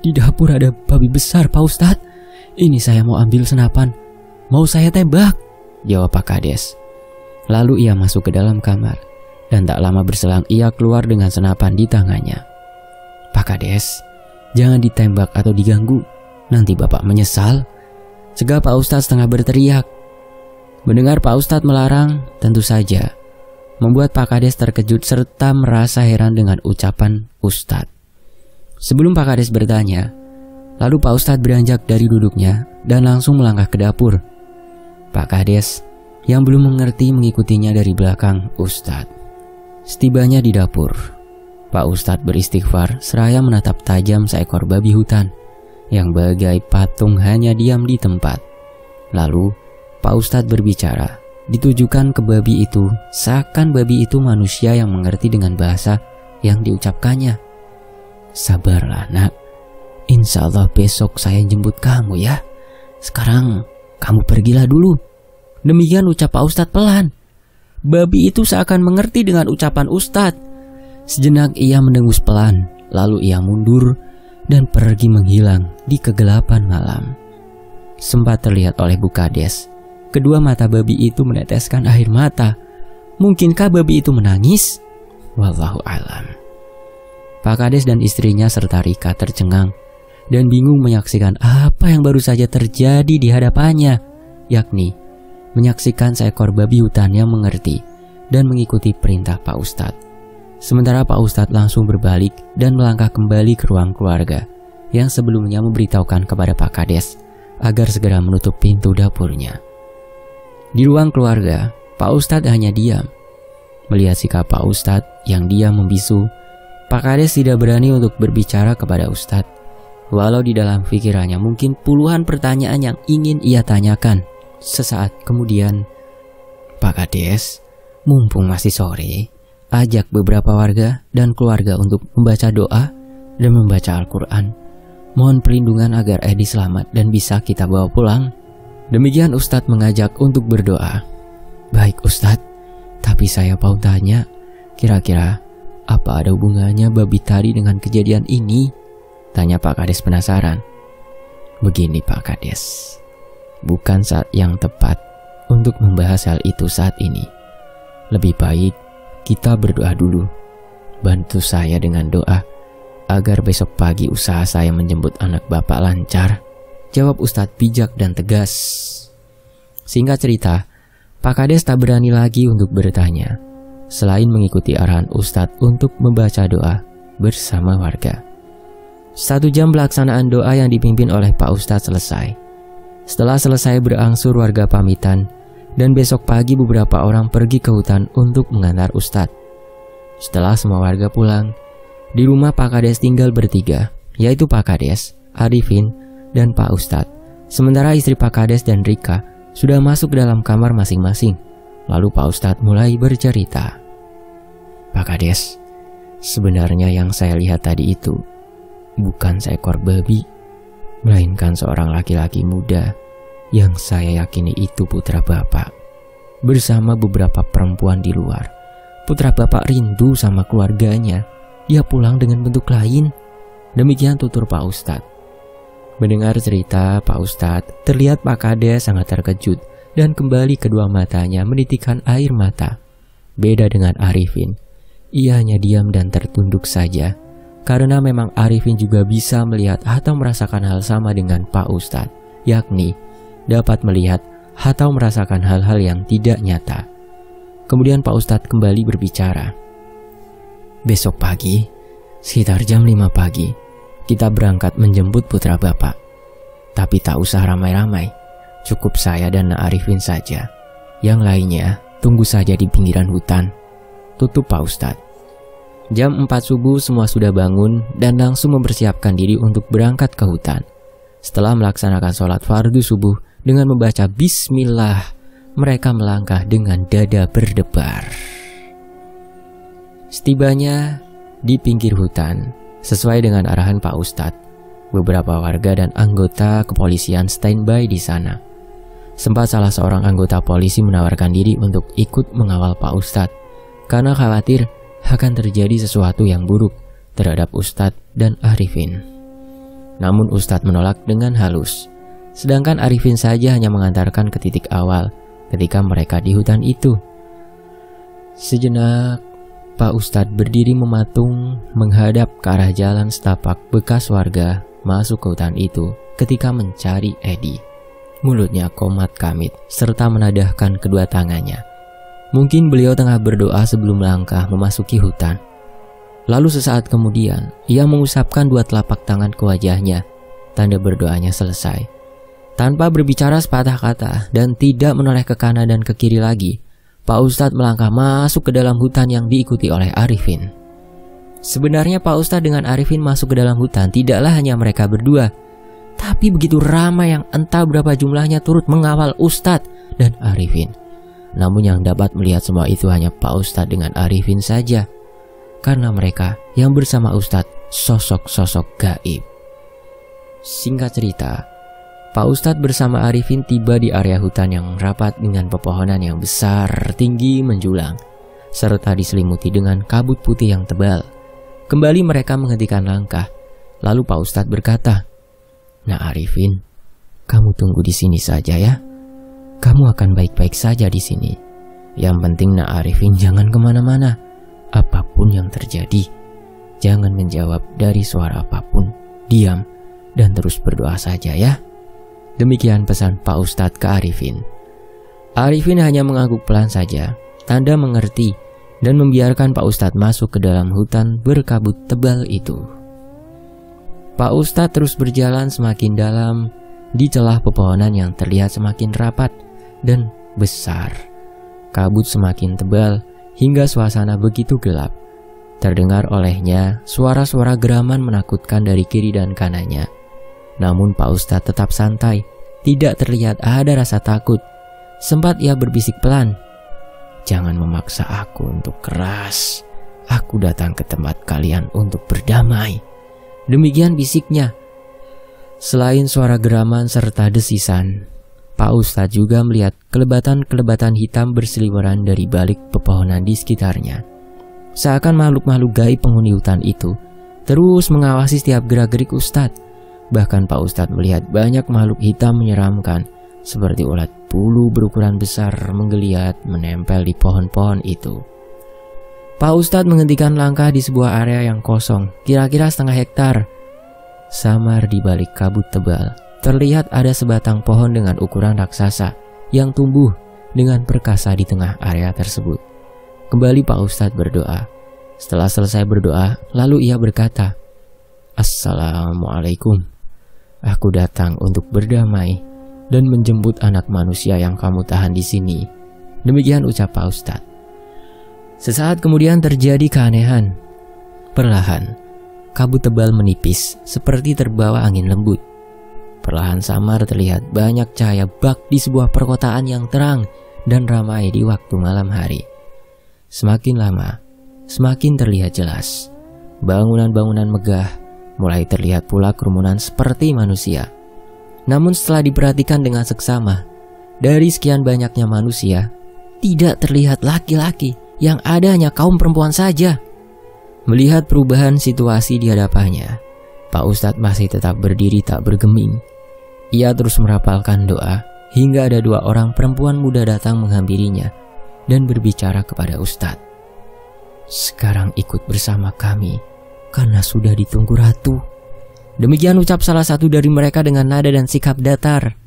"Di dapur ada babi besar Pak Ustadz. Ini saya mau ambil senapan. Mau saya tembak," jawab Pak Kades. Lalu ia masuk ke dalam kamar dan tak lama berselang ia keluar dengan senapan di tangannya. "Pak Kades, jangan ditembak atau diganggu. Nanti Bapak menyesal," cegah Pak Ustadz setengah berteriak. Mendengar Pak Ustadz melarang, tentu saja membuat Pak Kades terkejut serta merasa heran dengan ucapan Ustadz. Sebelum Pak Kades bertanya, lalu Pak Ustadz beranjak dari duduknya dan langsung melangkah ke dapur. Pak Kades yang belum mengerti mengikutinya dari belakang Ustadz. Setibanya di dapur, Pak Ustadz beristighfar seraya menatap tajam seekor babi hutan yang bagai patung hanya diam di tempat. Lalu Pak Ustadz berbicara, ditujukan ke babi itu, seakan babi itu manusia yang mengerti dengan bahasa yang diucapkannya. "Sabarlah nak, insya Allah besok saya jemput kamu ya. Sekarang kamu pergilah dulu." Demikian ucap Pak Ustadz pelan. Babi itu seakan mengerti dengan ucapan Ustadz. Sejenak ia mendengus pelan, lalu ia mundur dan pergi menghilang di kegelapan malam. Sempat terlihat oleh Bu Kades, kedua mata babi itu meneteskan air mata. Mungkinkah babi itu menangis? Wallahu alam. Pak Kades dan istrinya serta Rika tercengang dan bingung menyaksikan apa yang baru saja terjadi di hadapannya, yakni menyaksikan seekor babi hutan yang mengerti dan mengikuti perintah Pak Ustadz. Sementara Pak Ustadz langsung berbalik dan melangkah kembali ke ruang keluarga yang sebelumnya memberitahukan kepada Pak Kades agar segera menutup pintu dapurnya. Di ruang keluarga, Pak Ustadz hanya diam. Melihat sikap Pak Ustadz yang diam membisu, Pak Kades tidak berani untuk berbicara kepada Ustadz. Walau di dalam pikirannya mungkin puluhan pertanyaan yang ingin ia tanyakan. Sesaat kemudian, "Pak Kades, mumpung masih sore, ajak beberapa warga dan keluarga untuk membaca doa dan membaca Al-Quran. Mohon perlindungan agar Edi selamat dan bisa kita bawa pulang." Demikian Ustadz mengajak untuk berdoa. "Baik Ustadz, tapi saya mau tanya, kira-kira apa ada hubungannya babi tadi dengan kejadian ini?" tanya Pak Kades penasaran. "Begini Pak Kades, bukan saat yang tepat untuk membahas hal itu saat ini. Lebih baik kita berdoa dulu. Bantu saya dengan doa agar besok pagi usaha saya menjemput anak Bapak lancar," jawab Ustadz bijak dan tegas. Singkat cerita, Pak Kades tak berani lagi untuk bertanya, selain mengikuti arahan Ustadz untuk membaca doa bersama warga. 1 jam pelaksanaan doa yang dipimpin oleh Pak Ustadz selesai. Setelah selesai berangsur warga pamitan, dan besok pagi beberapa orang pergi ke hutan untuk mengantar Ustadz. Setelah semua warga pulang, di rumah Pak Kades tinggal bertiga, yaitu Pak Kades, Arifin, dan Pak Ustadz. Sementara istri Pak Kades dan Rika sudah masuk ke dalam kamar masing-masing. Lalu Pak Ustadz mulai bercerita. "Pak Kades, sebenarnya yang saya lihat tadi itu bukan seekor babi, melainkan seorang laki-laki muda yang saya yakini itu putra Bapak. Bersama beberapa perempuan di luar. Putra Bapak rindu sama keluarganya. Dia pulang dengan bentuk lain." Demikian tutur Pak Ustadz. Mendengar cerita Pak Ustadz, terlihat Pak Kades sangat terkejut dan kembali kedua matanya menitikkan air mata. Beda dengan Arifin, ia hanya diam dan tertunduk saja. Karena memang Arifin juga bisa melihat atau merasakan hal sama dengan Pak Ustadz, yakni dapat melihat atau merasakan hal-hal yang tidak nyata. Kemudian Pak Ustadz kembali berbicara. "Besok pagi, sekitar jam 5 pagi, kita berangkat menjemput putra Bapak. Tapi tak usah ramai-ramai, cukup saya dan Arifin saja. Yang lainnya tunggu saja di pinggiran hutan," tutup Pak Ustadz. Jam 4 subuh semua sudah bangun dan langsung mempersiapkan diri untuk berangkat ke hutan. Setelah melaksanakan sholat fardu subuh dengan membaca bismillah, mereka melangkah dengan dada berdebar. Setibanya di pinggir hutan, sesuai dengan arahan Pak Ustadz, beberapa warga dan anggota kepolisian standby di sana. Sempat salah seorang anggota polisi menawarkan diri untuk ikut mengawal Pak Ustadz karena khawatir akan terjadi sesuatu yang buruk terhadap Ustadz dan Arifin. Namun Ustadz menolak dengan halus, sedangkan Arifin saja hanya mengantarkan ke titik awal ketika mereka di hutan itu. Sejenak, Pak Ustadz berdiri mematung menghadap ke arah jalan setapak bekas warga masuk ke hutan itu ketika mencari Edi. Mulutnya komat kamit serta menadahkan kedua tangannya. Mungkin beliau tengah berdoa sebelum melangkah memasuki hutan. Lalu sesaat kemudian, ia mengusapkan dua telapak tangan ke wajahnya, tanda berdoanya selesai. Tanpa berbicara sepatah kata dan tidak menoleh ke kanan dan ke kiri lagi, Pak Ustadz melangkah masuk ke dalam hutan yang diikuti oleh Arifin. Sebenarnya Pak Ustadz dengan Arifin masuk ke dalam hutan tidaklah hanya mereka berdua, tapi begitu ramai yang entah berapa jumlahnya turut mengawal Ustadz dan Arifin. Namun yang dapat melihat semua itu hanya Pak Ustadz dengan Arifin saja, karena mereka yang bersama Ustadz sosok-sosok gaib. Singkat cerita, Pak Ustadz bersama Arifin tiba di area hutan yang rapat dengan pepohonan yang besar, tinggi menjulang, serta diselimuti dengan kabut putih yang tebal. Kembali mereka menghentikan langkah, lalu Pak Ustadz berkata, "Nah Arifin, kamu tunggu di sini saja ya. Kamu akan baik-baik saja di sini. Yang penting Nak Arifin jangan kemana-mana. Apapun yang terjadi, jangan menjawab dari suara apapun. Diam dan terus berdoa saja ya." Demikian pesan Pak Ustadz ke Arifin. Arifin hanya mengangguk pelan saja, tanda mengerti, dan membiarkan Pak Ustadz masuk ke dalam hutan berkabut tebal itu. Pak Ustadz terus berjalan semakin dalam di celah pepohonan yang terlihat semakin rapat dan besar. Kabut semakin tebal hingga suasana begitu gelap. Terdengar olehnya suara-suara geraman menakutkan dari kiri dan kanannya. Namun Pak Ustadz tetap santai, tidak terlihat ada rasa takut. Sempat ia berbisik pelan, "Jangan memaksa aku untuk keras. Aku datang ke tempat kalian untuk berdamai." Demikian bisiknya. Selain suara geraman serta desisan, Pak Ustadz juga melihat kelebatan-kelebatan hitam berseliweran dari balik pepohonan di sekitarnya. Seakan makhluk-makhluk gaib penghuni hutan itu terus mengawasi setiap gerak-gerik Ustadz. Bahkan Pak Ustadz melihat banyak makhluk hitam menyeramkan, seperti ulat bulu berukuran besar menggeliat menempel di pohon-pohon itu. Pak Ustadz menghentikan langkah di sebuah area yang kosong, kira-kira setengah hektar. Samar di balik kabut tebal, terlihat ada sebatang pohon dengan ukuran raksasa yang tumbuh dengan perkasa di tengah area tersebut. Kembali Pak Ustadz berdoa. Setelah selesai berdoa, lalu ia berkata, "Assalamualaikum. Aku datang untuk berdamai dan menjemput anak manusia yang kamu tahan di sini." Demikian ucap Pak Ustadz. Sesaat kemudian terjadi keanehan. Perlahan, kabut tebal menipis seperti terbawa angin lembut. Perlahan samar terlihat banyak cahaya bak di sebuah perkotaan yang terang dan ramai di waktu malam hari. Semakin lama, semakin terlihat jelas. Bangunan-bangunan megah, mulai terlihat pula kerumunan seperti manusia. Namun setelah diperhatikan dengan seksama, dari sekian banyaknya manusia, tidak terlihat laki-laki, yang ada hanya kaum perempuan saja. Melihat perubahan situasi di hadapannya, Pak Ustadz masih tetap berdiri tak bergeming. Ia terus merapalkan doa, hingga ada dua orang perempuan muda datang menghampirinya dan berbicara kepada Ustadz. "Sekarang ikut bersama kami, karena sudah ditunggu ratu." Demikian ucap salah satu dari mereka dengan nada dan sikap datar.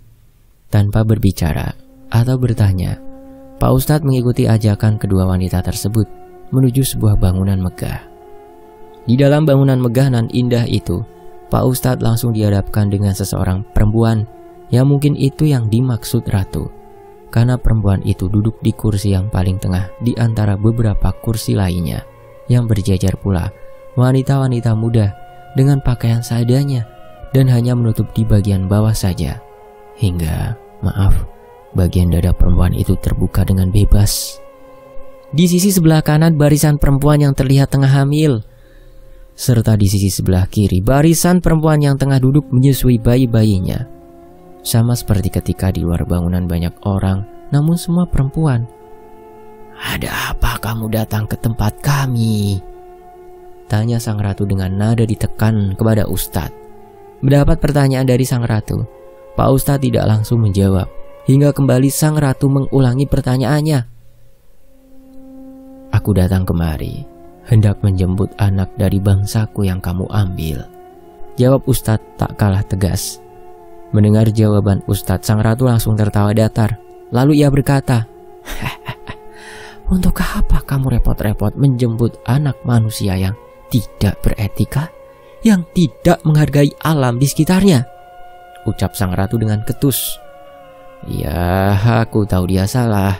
Tanpa berbicara atau bertanya, Pak Ustadz mengikuti ajakan kedua wanita tersebut menuju sebuah bangunan megah. Di dalam bangunan megah nan indah itu, Pak Ustadz langsung dihadapkan dengan seseorang perempuan yang mungkin itu yang dimaksud ratu, karena perempuan itu duduk di kursi yang paling tengah di antara beberapa kursi lainnya, yang berjajar pula wanita-wanita muda dengan pakaian seadanya dan hanya menutup di bagian bawah saja, hingga, bagian dada perempuan itu terbuka dengan bebas. Di sisi sebelah kanan barisan perempuan yang terlihat tengah hamil, serta di sisi sebelah kiri barisan perempuan yang tengah duduk menyusui bayi-bayinya. Sama seperti ketika di luar bangunan banyak orang, namun semua perempuan. "Ada apa kamu datang ke tempat kami?" tanya sang ratu dengan nada ditekan kepada Ustadz. Mendapat pertanyaan dari sang ratu, Pak Ustadz tidak langsung menjawab, hingga kembali sang ratu mengulangi pertanyaannya. "Aku datang kemari, hendak menjemput anak dari bangsaku yang kamu ambil," jawab Ustadz tak kalah tegas. Mendengar jawaban Ustadz, sang ratu langsung tertawa datar. Lalu ia berkata, "Untuk apa kamu repot-repot menjemput anak manusia yang tidak beretika, yang tidak menghargai alam di sekitarnya?" ucap sang ratu dengan ketus. "Ya, aku tahu dia salah.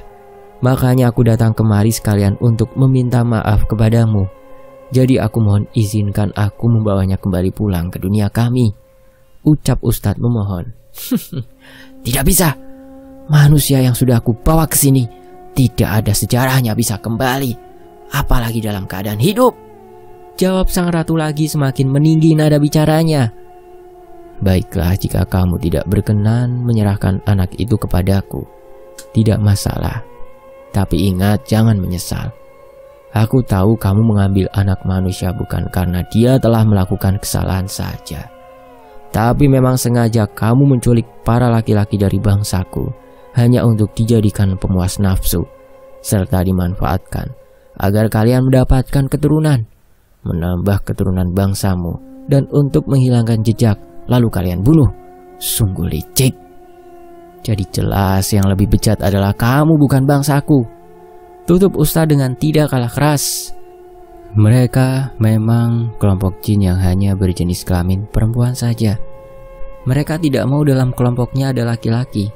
Makanya aku datang kemari sekalian untuk meminta maaf kepadamu. Jadi aku mohon izinkan aku membawanya kembali pulang ke dunia kami," ucap Ustadz memohon. "Tidak bisa. Manusia yang sudah aku bawa ke sini tidak ada sejarahnya bisa kembali, apalagi dalam keadaan hidup," jawab sang ratu lagi semakin meninggi nada bicaranya. "Baiklah, jika kamu tidak berkenan menyerahkan anak itu kepadaku, tidak masalah. Tapi ingat, jangan menyesal. Aku tahu kamu mengambil anak manusia bukan karena dia telah melakukan kesalahan saja, tapi memang sengaja kamu menculik para laki-laki dari bangsaku hanya untuk dijadikan pemuas nafsu, serta dimanfaatkan agar kalian mendapatkan keturunan, menambah keturunan bangsamu, dan untuk menghilangkan jejak lalu kalian bunuh. Sungguh licik. Jadi jelas yang lebih bejat adalah kamu, bukan bangsaku," tutup Ustadz dengan tidak kalah keras. Mereka memang kelompok jin yang hanya berjenis kelamin perempuan saja. Mereka tidak mau dalam kelompoknya ada laki-laki.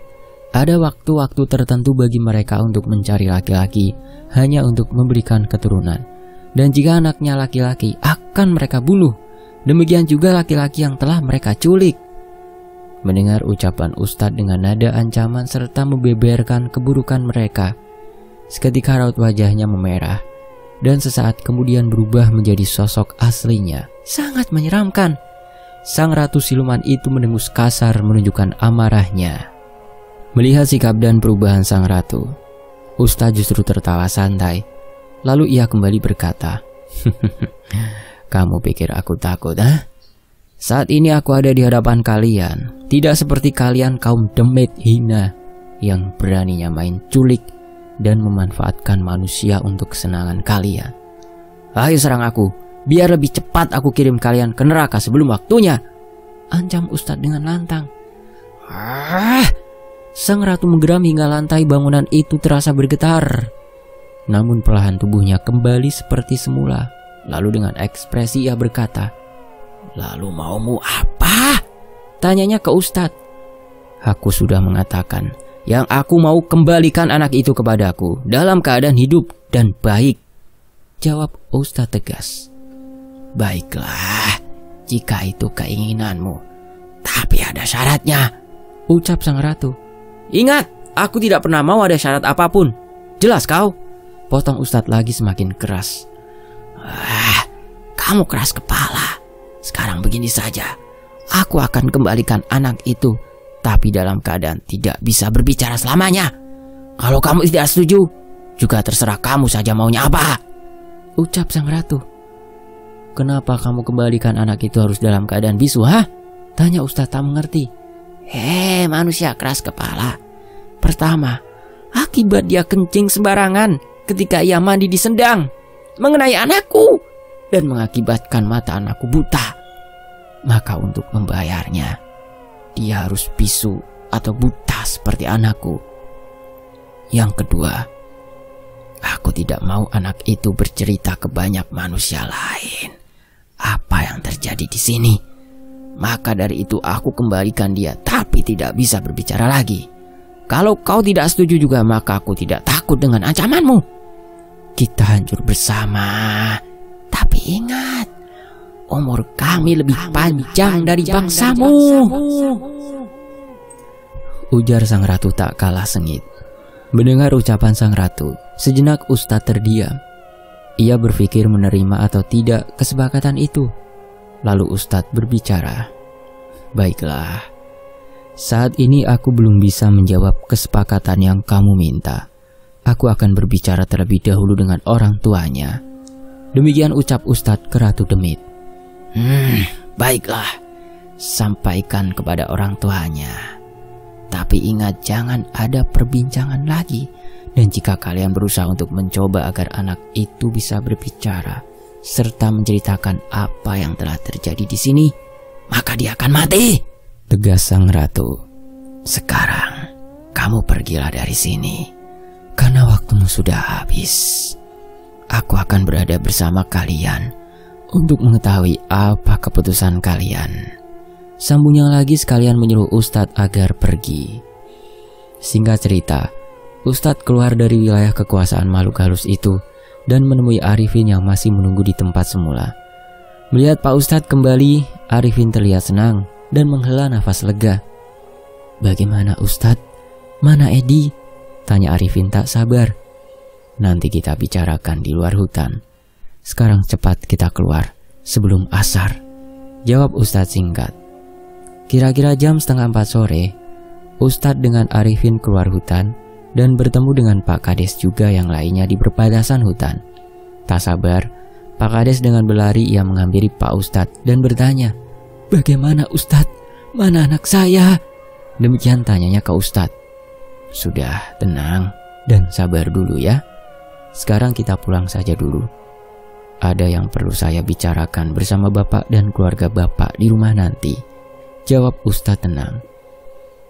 Ada waktu-waktu tertentu bagi mereka untuk mencari laki-laki hanya untuk memberikan keturunan. Dan jika anaknya laki-laki akan mereka bunuh. Demikian juga laki-laki yang telah mereka culik. Mendengar ucapan Ustadz dengan nada ancaman serta membeberkan keburukan mereka, seketika raut wajahnya memerah dan sesaat kemudian berubah menjadi sosok aslinya. Sangat menyeramkan. Sang ratu siluman itu mendengus kasar menunjukkan amarahnya. Melihat sikap dan perubahan sang ratu, Ustadz justru tertawa santai. Lalu ia kembali berkata, "Kamu pikir aku takut, ha? Saat ini aku ada di hadapan kalian, tidak seperti kalian kaum demit hina yang beraninya main culik dan memanfaatkan manusia untuk kesenangan kalian. Ayo serang aku, biar lebih cepat aku kirim kalian ke neraka sebelum waktunya," ancam Ustadz dengan lantang. Sang ratu menggeram hingga lantai bangunan itu terasa bergetar. Namun perlahan tubuhnya kembali seperti semula. Lalu dengan ekspresi ia berkata, "Lalu maumu apa?" tanyanya ke Ustadz. "Aku sudah mengatakan, yang aku mau kembalikan anak itu kepadaku dalam keadaan hidup dan baik," jawab Ustadz tegas. "Baiklah, jika itu keinginanmu, tapi ada syaratnya," ucap sang ratu. "Ingat, aku tidak pernah mau ada syarat apapun. Jelas kau?" potong Ustadz lagi semakin keras. "Kamu keras kepala. Sekarang begini saja, aku akan kembalikan anak itu, tapi dalam keadaan tidak bisa berbicara selamanya. Kalau kamu tidak setuju, juga terserah kamu saja maunya apa," ucap sang ratu. "Kenapa kamu kembalikan anak itu harus dalam keadaan bisu, ha?" tanya Ustadz tak mengerti. Manusia keras kepala. Pertama, akibat dia kencing sembarangan ketika ia mandi di sendang, mengenai anakku dan mengakibatkan mata anakku buta. Maka untuk membayarnya, dia harus bisu atau buta seperti anakku. Yang kedua, aku tidak mau anak itu bercerita ke banyak manusia lain apa yang terjadi di sini. Maka dari itu aku kembalikan dia, tapi tidak bisa berbicara lagi. Kalau kau tidak setuju juga, maka aku tidak takut dengan ancamanmu. Kita hancur bersama. Tapi ingat, umur kami lebih panjang dari bangsamu, ujar sang ratu tak kalah sengit. Mendengar ucapan sang ratu, sejenak Ustadz terdiam. Ia berpikir menerima atau tidak kesepakatan itu. Lalu Ustadz berbicara, "Baiklah, Saat ini aku belum bisa menjawab kesepakatan yang kamu minta. Aku akan berbicara terlebih dahulu dengan orang tuanya. Demikian ucap Ustadz ke Ratu Demit. Baiklah, sampaikan kepada orang tuanya. Tapi ingat, jangan ada perbincangan lagi. Dan jika kalian berusaha untuk mencoba agar anak itu bisa berbicara serta menceritakan apa yang telah terjadi di sini, maka dia akan mati, tegas sang ratu. Sekarang kamu pergilah dari sini, karena waktumu sudah habis. Aku akan berada bersama kalian untuk mengetahui apa keputusan kalian. Sambungnya lagi sekalian menyuruh Ustadz agar pergi. Singkat cerita, Ustadz keluar dari wilayah kekuasaan makhluk halus itu dan menemui Arifin yang masih menunggu di tempat semula. Melihat Pak Ustadz kembali, Arifin terlihat senang dan menghela nafas lega. Bagaimana Ustadz? Mana Edi? Tanya Arifin tak sabar. Nanti kita bicarakan di luar hutan. Sekarang cepat kita keluar sebelum asar, jawab Ustadz singkat. Kira-kira jam 3:30 sore, Ustadz dengan Arifin keluar hutan dan bertemu dengan Pak Kades juga yang lainnya di perbatasan hutan. Tak sabar, Pak Kades dengan berlari ia menghampiri Pak Ustadz dan bertanya, "Bagaimana Ustadz? Mana anak saya?" Demikian tanyanya ke Ustadz. "Sudah, tenang dan sabar dulu ya. Sekarang kita pulang saja dulu. Ada yang perlu saya bicarakan bersama Bapak dan keluarga Bapak di rumah nanti," jawab Ustadz tenang.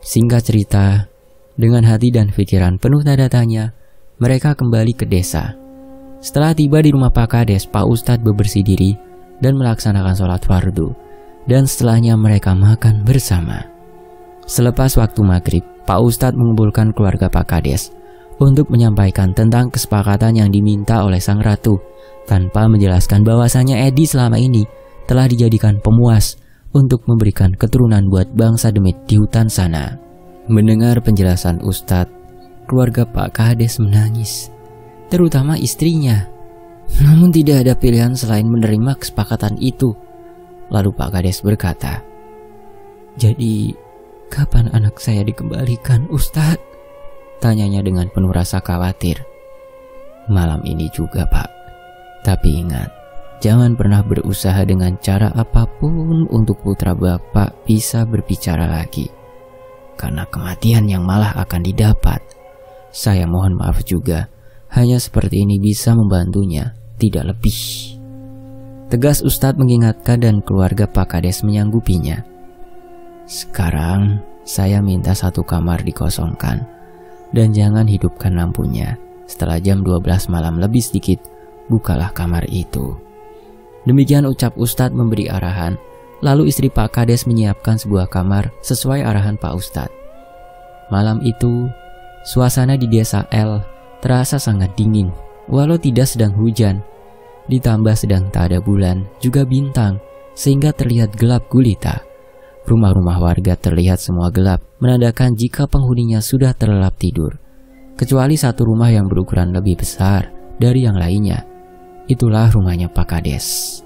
Singkat cerita, dengan hati dan pikiran penuh tanda tanya, mereka kembali ke desa. Setelah tiba di rumah Pak Kades, Pak Ustadz bebersih diri dan melaksanakan sholat fardu. Dan setelahnya mereka makan bersama. Selepas waktu maghrib, Pak Ustadz mengumpulkan keluarga Pak Kades untuk menyampaikan tentang kesepakatan yang diminta oleh sang ratu, tanpa menjelaskan bahwasanya Edi selama ini telah dijadikan pemuas untuk memberikan keturunan buat bangsa Demit di hutan sana. Mendengar penjelasan Ustadz, keluarga Pak Kades menangis, terutama istrinya. Namun tidak ada pilihan selain menerima kesepakatan itu. Lalu Pak Kades berkata, "Jadi, kapan anak saya dikembalikan, Ustadz?" Tanyanya dengan penuh rasa khawatir. "Malam ini juga, Pak. Tapi ingat, jangan pernah berusaha dengan cara apapun untuk putra Bapak bisa berbicara lagi. Karena kematian yang malah akan didapat. Saya mohon maaf juga, hanya seperti ini bisa membantunya, tidak lebih." Tegas Ustadz mengingatkan dan keluarga Pak Kades menyanggupinya. "Sekarang saya minta satu kamar dikosongkan dan jangan hidupkan lampunya. Setelah jam 12 malam lebih sedikit, bukalah kamar itu." Demikian ucap Ustadz memberi arahan. Lalu istri Pak Kades menyiapkan sebuah kamar sesuai arahan Pak Ustadz. Malam itu, suasana di desa L terasa sangat dingin, walau tidak sedang hujan. Ditambah sedang tak ada bulan, juga bintang, sehingga terlihat gelap gulita. Rumah-rumah warga terlihat semua gelap, menandakan jika penghuninya sudah terlelap tidur. Kecuali satu rumah yang berukuran lebih besar dari yang lainnya. Itulah rumahnya Pak Kades.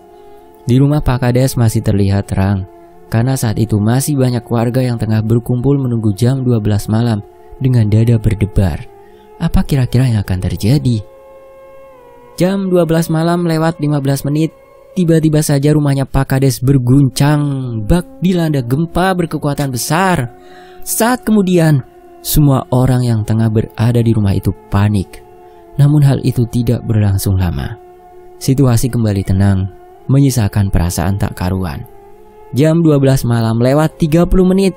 Di rumah Pak Kades masih terlihat terang, karena saat itu masih banyak warga yang tengah berkumpul menunggu jam 12 malam dengan dada berdebar. Apa kira-kira yang akan terjadi? Jam 12 malam lewat 15 menit, tiba-tiba saja rumahnya Pak Kades berguncang bak dilanda gempa berkekuatan besar. Saat kemudian, semua orang yang tengah berada di rumah itu panik. Namun hal itu tidak berlangsung lama. Situasi kembali tenang, menyisakan perasaan tak karuan. Jam 12 malam lewat 30 menit,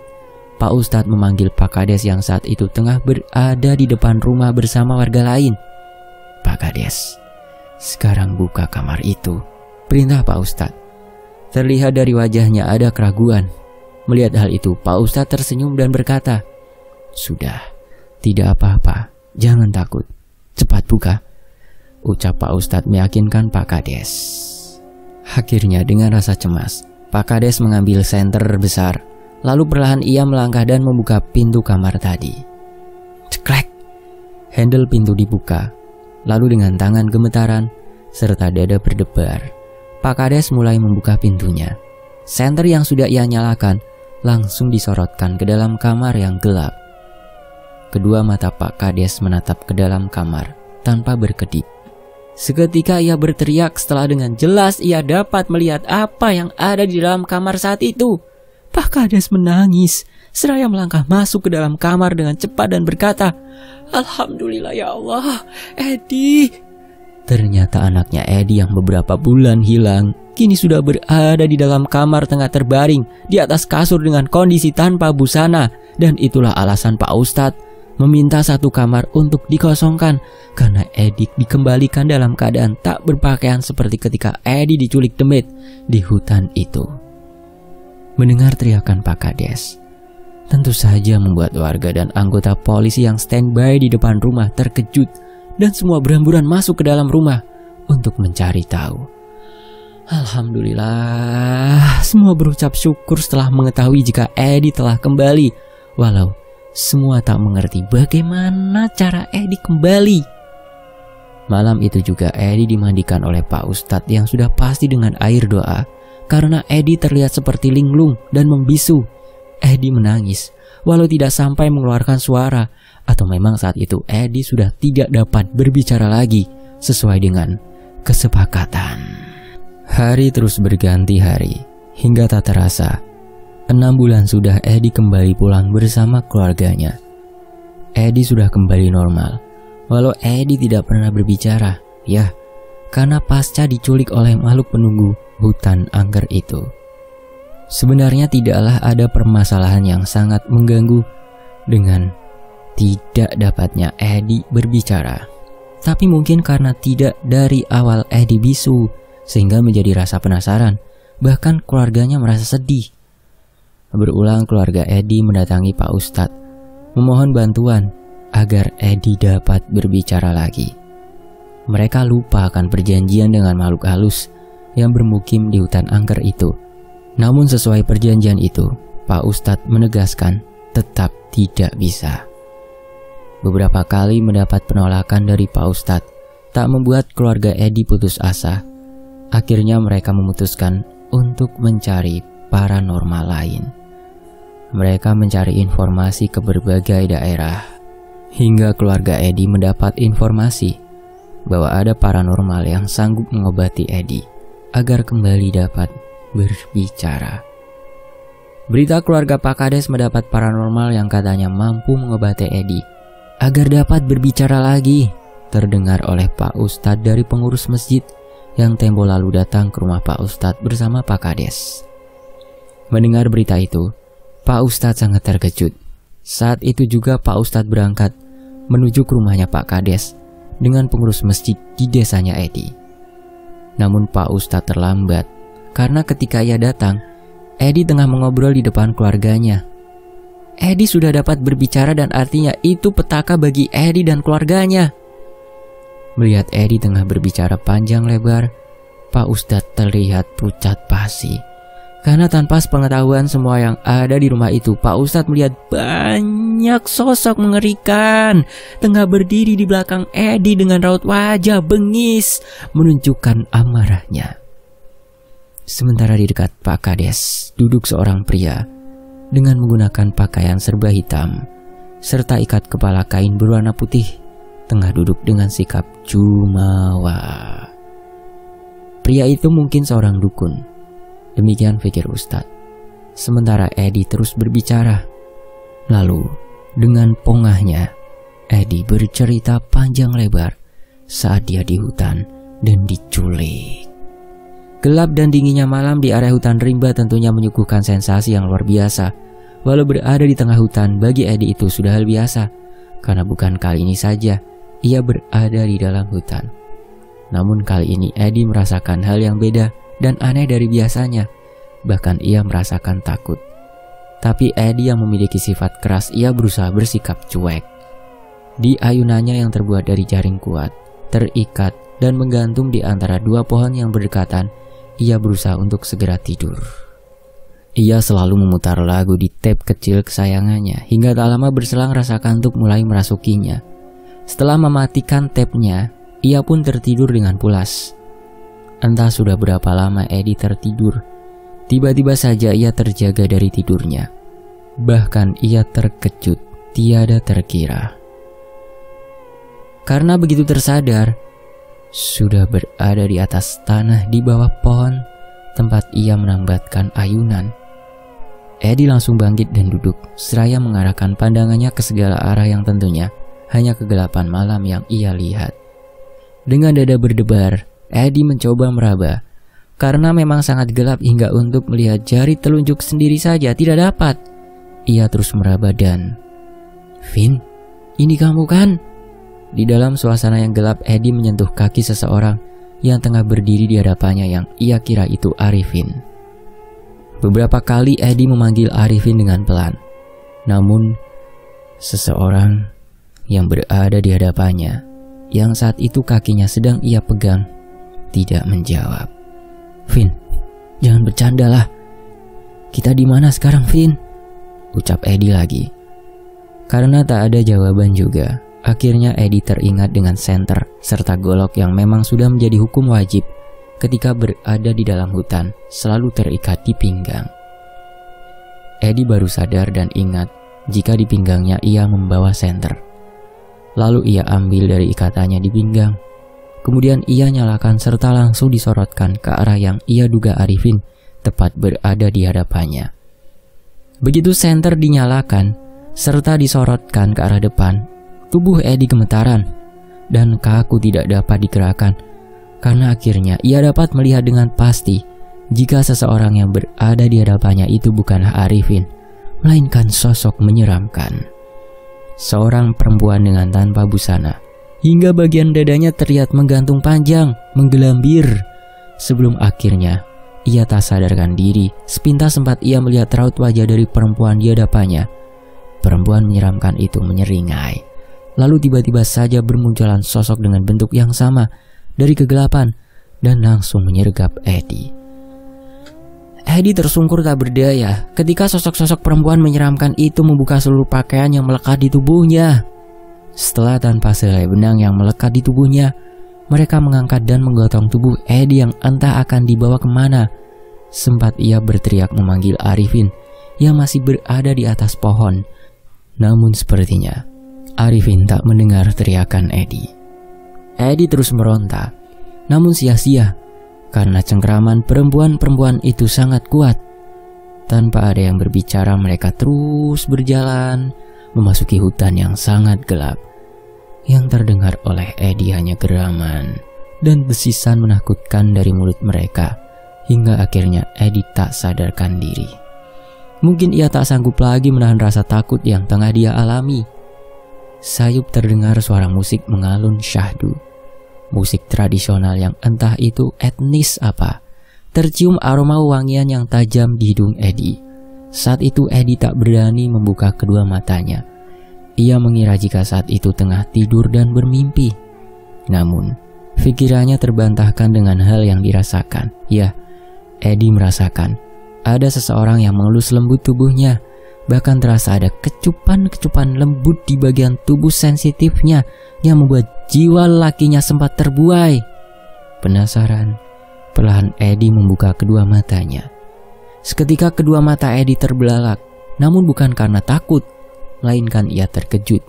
Pak Ustadz memanggil Pak Kades yang saat itu tengah berada di depan rumah bersama warga lain. "Pak Kades, sekarang buka kamar itu," perintah Pak Ustadz. Terlihat dari wajahnya ada keraguan. Melihat hal itu, Pak Ustadz tersenyum dan berkata, "Sudah, tidak apa-apa, jangan takut, cepat buka," ucap Pak Ustadz meyakinkan Pak Kades. Akhirnya dengan rasa cemas, Pak Kades mengambil senter besar. Lalu perlahan ia melangkah dan membuka pintu kamar tadi. Ceklek! Handle pintu dibuka. Lalu dengan tangan gemetaran serta dada berdebar, Pak Kades mulai membuka pintunya. Senter yang sudah ia nyalakan langsung disorotkan ke dalam kamar yang gelap. Kedua mata Pak Kades menatap ke dalam kamar tanpa berkedip. Seketika ia berteriak setelah dengan jelas ia dapat melihat apa yang ada di dalam kamar saat itu. Pak Kades menangis seraya melangkah masuk ke dalam kamar dengan cepat dan berkata, "Alhamdulillah ya Allah, Edi." Ternyata anaknya Edi yang beberapa bulan hilang kini sudah berada di dalam kamar tengah terbaring di atas kasur dengan kondisi tanpa busana. Dan itulah alasan Pak Ustadz meminta satu kamar untuk dikosongkan, karena Edi dikembalikan dalam keadaan tak berpakaian seperti ketika Edi diculik demit di hutan itu. Mendengar teriakan Pak Kades, tentu saja membuat warga dan anggota polisi yang standby di depan rumah terkejut dan semua berhamburan masuk ke dalam rumah untuk mencari tahu. Alhamdulillah, semua berucap syukur setelah mengetahui jika Edi telah kembali, walau semua tak mengerti bagaimana cara Edi kembali. Malam itu juga Edi dimandikan oleh Pak Ustadz yang sudah pasti dengan air doa, karena Edi terlihat seperti linglung dan membisu. Edi menangis walau tidak sampai mengeluarkan suara, atau memang saat itu Edi sudah tidak dapat berbicara lagi sesuai dengan kesepakatan. Hari terus berganti hari hingga tak terasa 6 bulan sudah Edi kembali pulang bersama keluarganya. Edi sudah kembali normal, walau Edi tidak pernah berbicara, ya, karena pasca diculik oleh makhluk penunggu hutan angker itu. Sebenarnya tidaklah ada permasalahan yang sangat mengganggu dengan tidak dapatnya Edi berbicara. Tapi mungkin karena tidak dari awal Edi bisu, sehingga menjadi rasa penasaran. Bahkan keluarganya merasa sedih. Berulang keluarga Edi mendatangi Pak Ustadz, memohon bantuan agar Edi dapat berbicara lagi. Mereka lupa akan perjanjian dengan makhluk halus yang bermukim di hutan angker itu. Namun sesuai perjanjian itu, Pak Ustadz menegaskan tetap tidak bisa. Beberapa kali mendapat penolakan dari Pak Ustadz, tak membuat keluarga Edi putus asa. Akhirnya mereka memutuskan untuk mencari paranormal lain. Mereka mencari informasi ke berbagai daerah, hingga keluarga Edi mendapat informasi bahwa ada paranormal yang sanggup mengobati Edi agar kembali dapat berbicara. Berita keluarga Pak Kades mendapat paranormal yang katanya mampu mengobati Edi agar dapat berbicara lagi terdengar oleh Pak Ustadz dari pengurus masjid yang tempo lalu datang ke rumah Pak Ustadz bersama Pak Kades. Mendengar berita itu, Pak Ustadz sangat terkejut. Saat itu juga Pak Ustadz berangkat menuju ke rumahnya Pak Kades dengan pengurus masjid di desanya Edi. Namun Pak Ustadz terlambat karena ketika ia datang, Edi tengah mengobrol di depan keluarganya. Edi sudah dapat berbicara dan artinya itu petaka bagi Edi dan keluarganya. Melihat Edi tengah berbicara panjang lebar, Pak Ustadz terlihat pucat pasi. Karena tanpa sepengetahuan semua yang ada di rumah itu, Pak Ustadz melihat banyak sosok mengerikan tengah berdiri di belakang Edi dengan raut wajah bengis menunjukkan amarahnya. Sementara di dekat Pak Kades duduk seorang pria dengan menggunakan pakaian serba hitam serta ikat kepala kain berwarna putih, tengah duduk dengan sikap jumawa. Pria itu mungkin seorang dukun, demikian pikir Ustadz. Sementara Edi terus berbicara. Lalu dengan pongahnya Edi bercerita panjang lebar saat dia di hutan dan diculik. Gelap dan dinginnya malam di area hutan rimba tentunya menyuguhkan sensasi yang luar biasa. Walau berada di tengah hutan, bagi Edi itu sudah hal biasa, karena bukan kali ini saja ia berada di dalam hutan. Namun kali ini Edi merasakan hal yang beda dan aneh dari biasanya. Bahkan ia merasakan takut. Tapi Edi yang memiliki sifat keras, ia berusaha bersikap cuek. Di ayunannya yang terbuat dari jaring kuat, terikat dan menggantung di antara dua pohon yang berdekatan, ia berusaha untuk segera tidur. Ia selalu memutar lagu di tape kecil kesayangannya, hingga tak lama berselang rasa kantuk mulai merasukinya. Setelah mematikan tape-nya, ia pun tertidur dengan pulas. Entah sudah berapa lama Edi tertidur, Tiba-tiba saja ia terjaga dari tidurnya. Bahkan ia terkejut tiada terkira. Karena begitu tersadar, sudah berada di atas tanah di bawah pohon tempat ia menambatkan ayunan. Eddie langsung bangkit dan duduk, seraya mengarahkan pandangannya ke segala arah yang tentunya hanya kegelapan malam yang ia lihat. Dengan dada berdebar, Eddie mencoba meraba. Karena memang sangat gelap hingga untuk melihat jari telunjuk sendiri saja tidak dapat. Ia terus meraba dan... "Vin, ini kamu kan?" Di dalam suasana yang gelap, Eddie menyentuh kaki seseorang yang tengah berdiri di hadapannya yang ia kira itu Arifin. Beberapa kali Eddie memanggil Arifin dengan pelan. Namun, seseorang yang berada di hadapannya, yang saat itu kakinya sedang ia pegang, tidak menjawab. "Vin, jangan bercanda lah. Kita di mana sekarang, Vin?" ucap Eddie lagi. Karena tak ada jawaban juga, akhirnya Eddie teringat dengan senter serta golok yang memang sudah menjadi hukum wajib ketika berada di dalam hutan, selalu terikat di pinggang. Eddie baru sadar dan ingat jika di pinggangnya ia membawa senter. Lalu ia ambil dari ikatannya di pinggang. Kemudian ia nyalakan serta langsung disorotkan ke arah yang ia duga Arifin tepat berada di hadapannya. Begitu senter dinyalakan serta disorotkan ke arah depan, tubuh Eddie gemetaran dan kaku tidak dapat digerakkan karena akhirnya ia dapat melihat dengan pasti jika seseorang yang berada di hadapannya itu bukanlah Arifin, melainkan sosok menyeramkan. Seorang perempuan dengan tanpa busana. Hingga bagian dadanya terlihat menggantung panjang, menggelambir. Sebelum akhirnya, ia tak sadarkan diri. Sepintas sempat ia melihat raut wajah dari perempuan di hadapannya. Perempuan menyeramkan itu menyeringai. Lalu tiba-tiba saja bermunculan sosok dengan bentuk yang sama dari kegelapan dan langsung menyergap Eddie. Eddie tersungkur tak berdaya ketika sosok-sosok perempuan menyeramkan itu membuka seluruh pakaian yang melekat di tubuhnya. Setelah tanpa sehelai benang yang melekat di tubuhnya, mereka mengangkat dan menggotong tubuh Eddie yang entah akan dibawa kemana. Sempat ia berteriak memanggil Arifin yang masih berada di atas pohon. Namun sepertinya Arifin tak mendengar teriakan Eddie. Eddie terus meronta, namun sia-sia karena cengkeraman perempuan-perempuan itu sangat kuat. Tanpa ada yang berbicara, mereka terus berjalan memasuki hutan yang sangat gelap. Yang terdengar oleh Eddie hanya geraman dan desisan menakutkan dari mulut mereka, hingga akhirnya Eddie tak sadarkan diri. Mungkin ia tak sanggup lagi menahan rasa takut yang tengah dia alami. Sayup terdengar suara musik mengalun syahdu, musik tradisional yang entah itu etnis apa. Tercium aroma wangian yang tajam di hidung Eddie. Saat itu Eddie tak berani membuka kedua matanya. Ia mengira jika saat itu tengah tidur dan bermimpi. Namun, pikirannya terbantahkan dengan hal yang dirasakan. Ya, Eddie merasakan ada seseorang yang mengelus lembut tubuhnya. Bahkan terasa ada kecupan-kecupan lembut di bagian tubuh sensitifnya yang membuat jiwa lelakinya sempat terbuai. Penasaran, perlahan Eddie membuka kedua matanya. Seketika kedua mata Eddie terbelalak, namun bukan karena takut, melainkan ia terkejut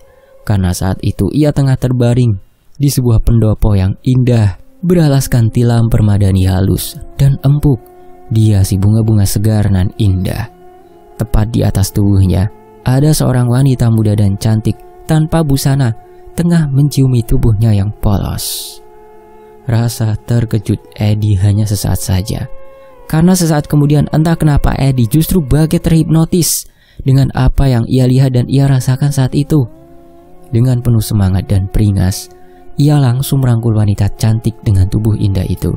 karena saat itu ia tengah terbaring di sebuah pendopo yang indah beralaskan tilam permadani halus dan empuk dihiasi bunga-bunga segar nan indah. Tepat di atas tubuhnya ada seorang wanita muda dan cantik tanpa busana tengah menciumi tubuhnya yang polos. Rasa terkejut Eddie hanya sesaat saja, karena sesaat kemudian entah kenapa Eddie justru bagai terhipnotis dengan apa yang ia lihat dan ia rasakan saat itu. Dengan penuh semangat dan peringas, ia langsung merangkul wanita cantik dengan tubuh indah itu.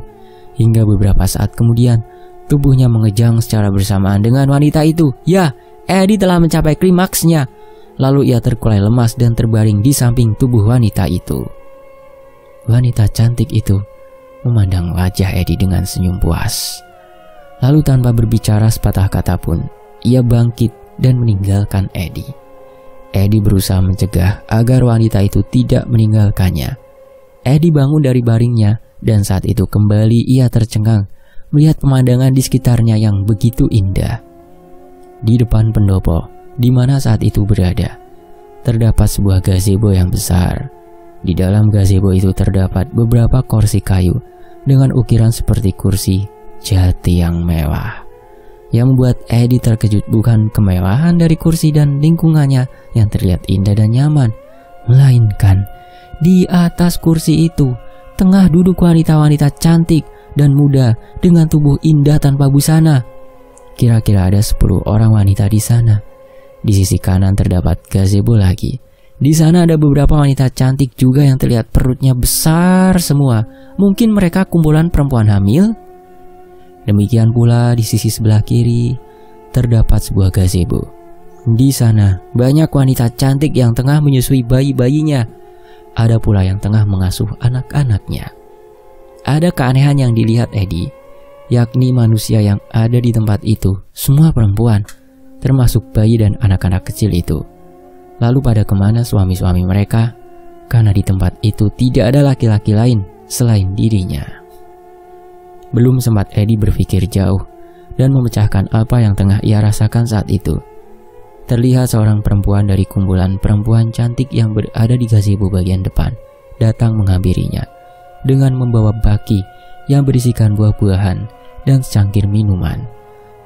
Hingga beberapa saat kemudian, tubuhnya mengejang secara bersamaan dengan wanita itu. Ya, Eddie telah mencapai klimaksnya. Lalu ia terkulai lemas dan terbaring di samping tubuh wanita itu. Wanita cantik itu memandang wajah Eddie dengan senyum puas. Lalu tanpa berbicara sepatah kata pun, ia bangkit dan meninggalkan Eddie. Eddie berusaha mencegah agar wanita itu tidak meninggalkannya. Eddie bangun dari baringnya dan saat itu kembali ia tercengang melihat pemandangan di sekitarnya yang begitu indah. Di depan pendopo, di mana saat itu berada, terdapat sebuah gazebo yang besar. Di dalam gazebo itu terdapat beberapa kursi kayu dengan ukiran seperti kursi jati yang mewah. Yang membuat Eddie terkejut bukan kemewahan dari kursi dan lingkungannya yang terlihat indah dan nyaman, melainkan di atas kursi itu tengah duduk wanita-wanita cantik dan muda dengan tubuh indah tanpa busana. Kira-kira ada 10 orang wanita di sana. Di sisi kanan terdapat gazebo lagi. Di sana ada beberapa wanita cantik juga yang terlihat perutnya besar semua. Mungkin mereka kumpulan perempuan hamil. Demikian pula di sisi sebelah kiri terdapat sebuah gazebo. Di sana banyak wanita cantik yang tengah menyusui bayi-bayinya. Ada pula yang tengah mengasuh anak-anaknya. Ada keanehan yang dilihat Eddie, yakni manusia yang ada di tempat itu semua perempuan, termasuk bayi dan anak-anak kecil itu. Lalu pada kemana suami-suami mereka? Karena di tempat itu tidak ada laki-laki lain selain dirinya. Belum sempat Eddie berpikir jauh dan memecahkan apa yang tengah ia rasakan saat itu. Terlihat seorang perempuan dari kumpulan perempuan cantik yang berada di gazebo bagian depan datang menghampirinya dengan membawa baki yang berisikan buah-buahan dan secangkir minuman.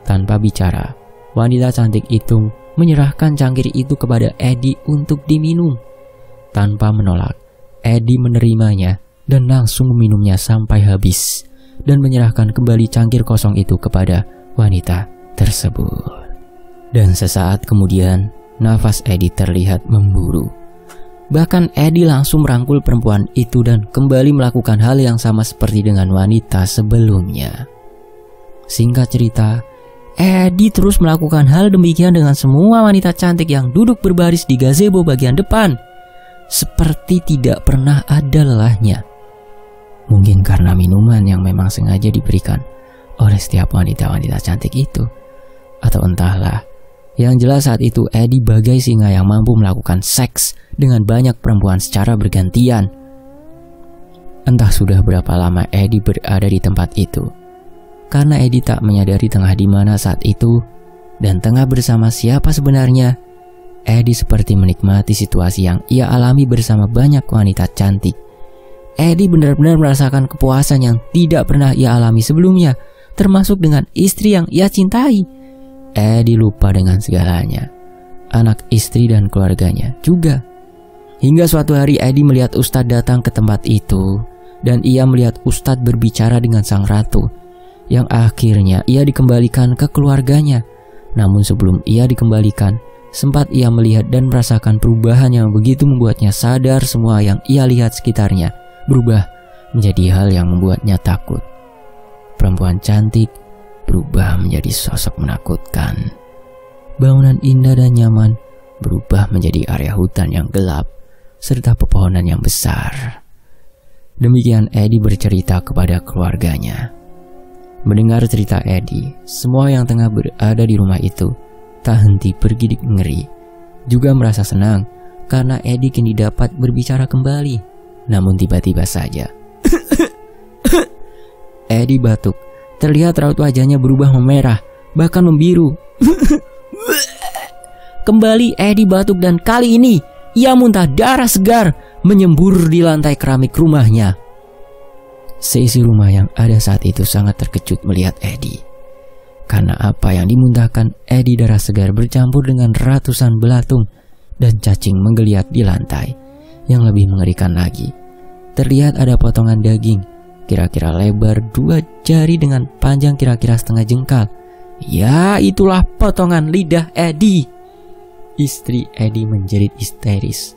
Tanpa bicara, wanita cantik itu menyerahkan cangkir itu kepada Eddie untuk diminum. Tanpa menolak, Eddie menerimanya dan langsung meminumnya sampai habis dan menyerahkan kembali cangkir kosong itu kepada wanita tersebut. Dan sesaat kemudian, nafas Eddie terlihat memburu. Bahkan Eddie langsung merangkul perempuan itu dan kembali melakukan hal yang sama seperti dengan wanita sebelumnya. Singkat cerita, Eddie terus melakukan hal demikian dengan semua wanita cantik yang duduk berbaris di gazebo bagian depan, seperti tidak pernah ada lelahnya. Mungkin karena minuman yang memang sengaja diberikan oleh setiap wanita-wanita cantik itu, atau entahlah. Yang jelas saat itu Eddie bagai singa yang mampu melakukan seks dengan banyak perempuan secara bergantian. Entah sudah berapa lama Eddie berada di tempat itu, karena Eddie tak menyadari tengah di mana saat itu dan tengah bersama siapa sebenarnya. Eddie seperti menikmati situasi yang ia alami bersama banyak wanita cantik. Eddie benar-benar merasakan kepuasan yang tidak pernah ia alami sebelumnya, termasuk dengan istri yang ia cintai. Eddie lupa dengan segalanya, anak, istri, dan keluarganya juga. Hingga suatu hari Eddie melihat Ustadz datang ke tempat itu, dan ia melihat Ustadz berbicara dengan sang ratu, yang akhirnya ia dikembalikan ke keluarganya. Namun sebelum ia dikembalikan, sempat ia melihat dan merasakan perubahan yang begitu membuatnya sadar semua yang ia lihat sekitarnya berubah menjadi hal yang membuatnya takut. Perempuan cantik berubah menjadi sosok menakutkan. Bangunan indah dan nyaman berubah menjadi area hutan yang gelap serta pepohonan yang besar. Demikian Eddie bercerita kepada keluarganya. Mendengar cerita Eddie, semua yang tengah berada di rumah itu tak henti bergidik ngeri. Juga merasa senang karena Eddie kini dapat berbicara kembali. Namun tiba-tiba saja Eddie batuk. Terlihat raut wajahnya berubah memerah, bahkan membiru. Kembali Eddie batuk dan kali ini ia muntah darah segar menyembur di lantai keramik rumahnya. Seisi rumah yang ada saat itu sangat terkejut melihat Eddie. Karena apa yang dimuntahkan Eddie darah segar bercampur dengan ratusan belatung dan cacing menggeliat di lantai. Yang lebih mengerikan lagi, terlihat ada potongan daging kira-kira lebar 2 jari dengan panjang kira-kira setengah jengkal. Ya, itulah potongan lidah Eddie. Istri Eddie menjerit histeris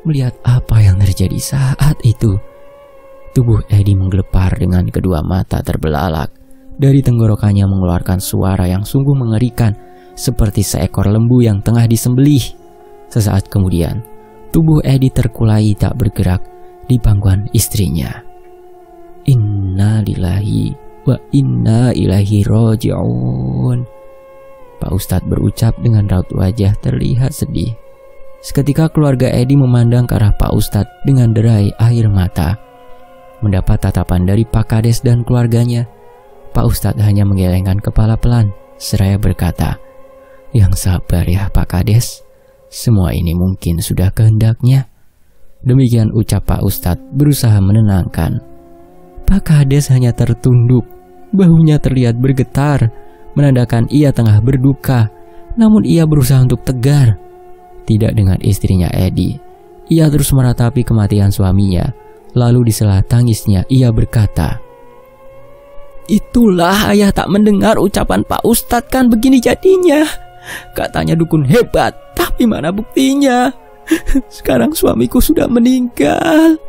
melihat apa yang terjadi saat itu. Tubuh Eddie menggelepar dengan kedua mata terbelalak. Dari tenggorokannya mengeluarkan suara yang sungguh mengerikan, seperti seekor lembu yang tengah disembelih. Sesaat kemudian, tubuh Eddie terkulai tak bergerak di pangkuan istrinya. Inna lillahi wa inna ilaihi raji'un. Pak Ustadz berucap dengan raut wajah terlihat sedih. Seketika keluarga Eddie memandang ke arah Pak Ustadz dengan derai air mata. Mendapat tatapan dari Pak Kades dan keluarganya, Pak Ustadz hanya menggelengkan kepala pelan seraya berkata, "Yang sabar ya Pak Kades, semua ini mungkin sudah kehendaknya." Demikian ucap Pak Ustadz berusaha menenangkan. Pak Kades hanya tertunduk, bahunya terlihat bergetar, menandakan ia tengah berduka. Namun ia berusaha untuk tegar. Tidak dengan istrinya Edi. Ia terus meratapi kematian suaminya. Lalu di sela tangisnya ia berkata, "Itulah ayah tak mendengar ucapan Pak Ustadz kan begini jadinya. Katanya dukun hebat, tapi mana buktinya? Sekarang suamiku sudah meninggal."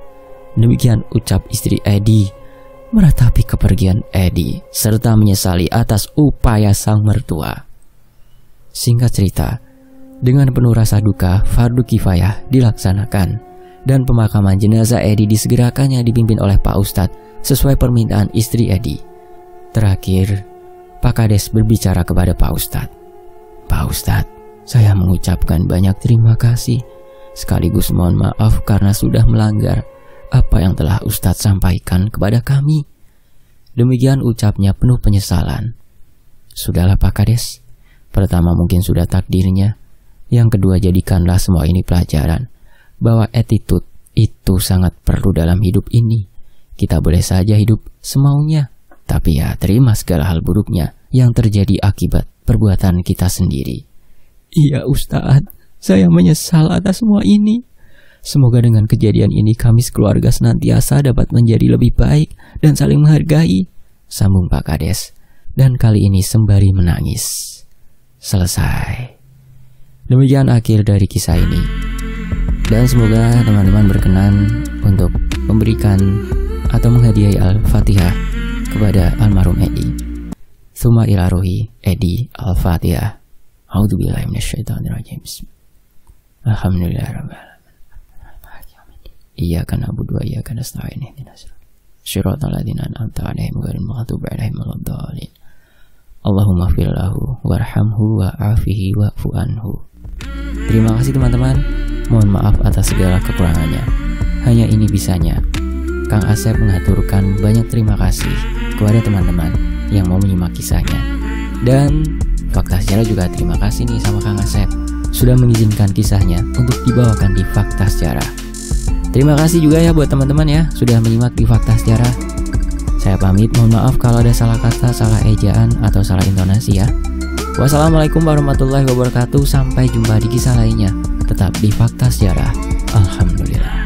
Demikian ucap istri Edi, meratapi kepergian Edi serta menyesali atas upaya sang mertua. Singkat cerita, dengan penuh rasa duka, fardu kifayah dilaksanakan dan pemakaman jenazah Edi disegerakannya dipimpin oleh Pak Ustadz sesuai permintaan istri Edi. Terakhir, Pak Kades berbicara kepada Pak Ustadz. "Pak Ustadz, saya mengucapkan banyak terima kasih, sekaligus mohon maaf karena sudah melanggar apa yang telah Ustadz sampaikan kepada kami." Demikian ucapnya penuh penyesalan. "Sudahlah Pak Kades, pertama mungkin sudah takdirnya. Yang kedua, jadikanlah semua ini pelajaran bahwa attitude itu sangat perlu dalam hidup ini. Kita boleh saja hidup semaunya, tapi ya terima segala hal buruknya yang terjadi akibat perbuatan kita sendiri." "Iya Ustadz, saya menyesal atas semua ini. Semoga dengan kejadian ini kami sekeluarga senantiasa dapat menjadi lebih baik dan saling menghargai," sambung Pak Kades. Dan kali ini sembari menangis. Selesai. Demikian akhir dari kisah ini. Dan semoga teman-teman berkenan untuk memberikan atau menghadiahi Al-Fatihah kepada almarhum Edi. Tsumma ila ruhi Edi Al-Fatihah. A'udzubillahi minasyaitonirrajim. Alhamdulillahirabbil alamin. Iyyaka na'budu wa iyyaka nasta'in. Ihdinas siratal ladzina an'amta 'alaihim ghairil maghdubi 'alaihim waladdallin. Allahumma firlahu warhamhu wa'afihi wa'fu anhu. Terima kasih teman-teman. Mohon maaf atas segala kekurangannya. Hanya ini bisanya. Kang Asep mengaturkan banyak terima kasih kepada teman-teman yang mau menyimak kisahnya. Dan Fakta Sejarah juga terima kasih nih sama Kang Asep sudah mengizinkan kisahnya untuk dibawakan di Fakta Sejarah. Terima kasih juga ya buat teman-teman ya sudah menyimak di Fakta Sejarah. Saya pamit, mohon maaf kalau ada salah kata, salah ejaan, atau salah intonasi ya. Wassalamualaikum warahmatullahi wabarakatuh. Sampai jumpa di kisah lainnya. Tetap di Fakta Sejarah. Alhamdulillah.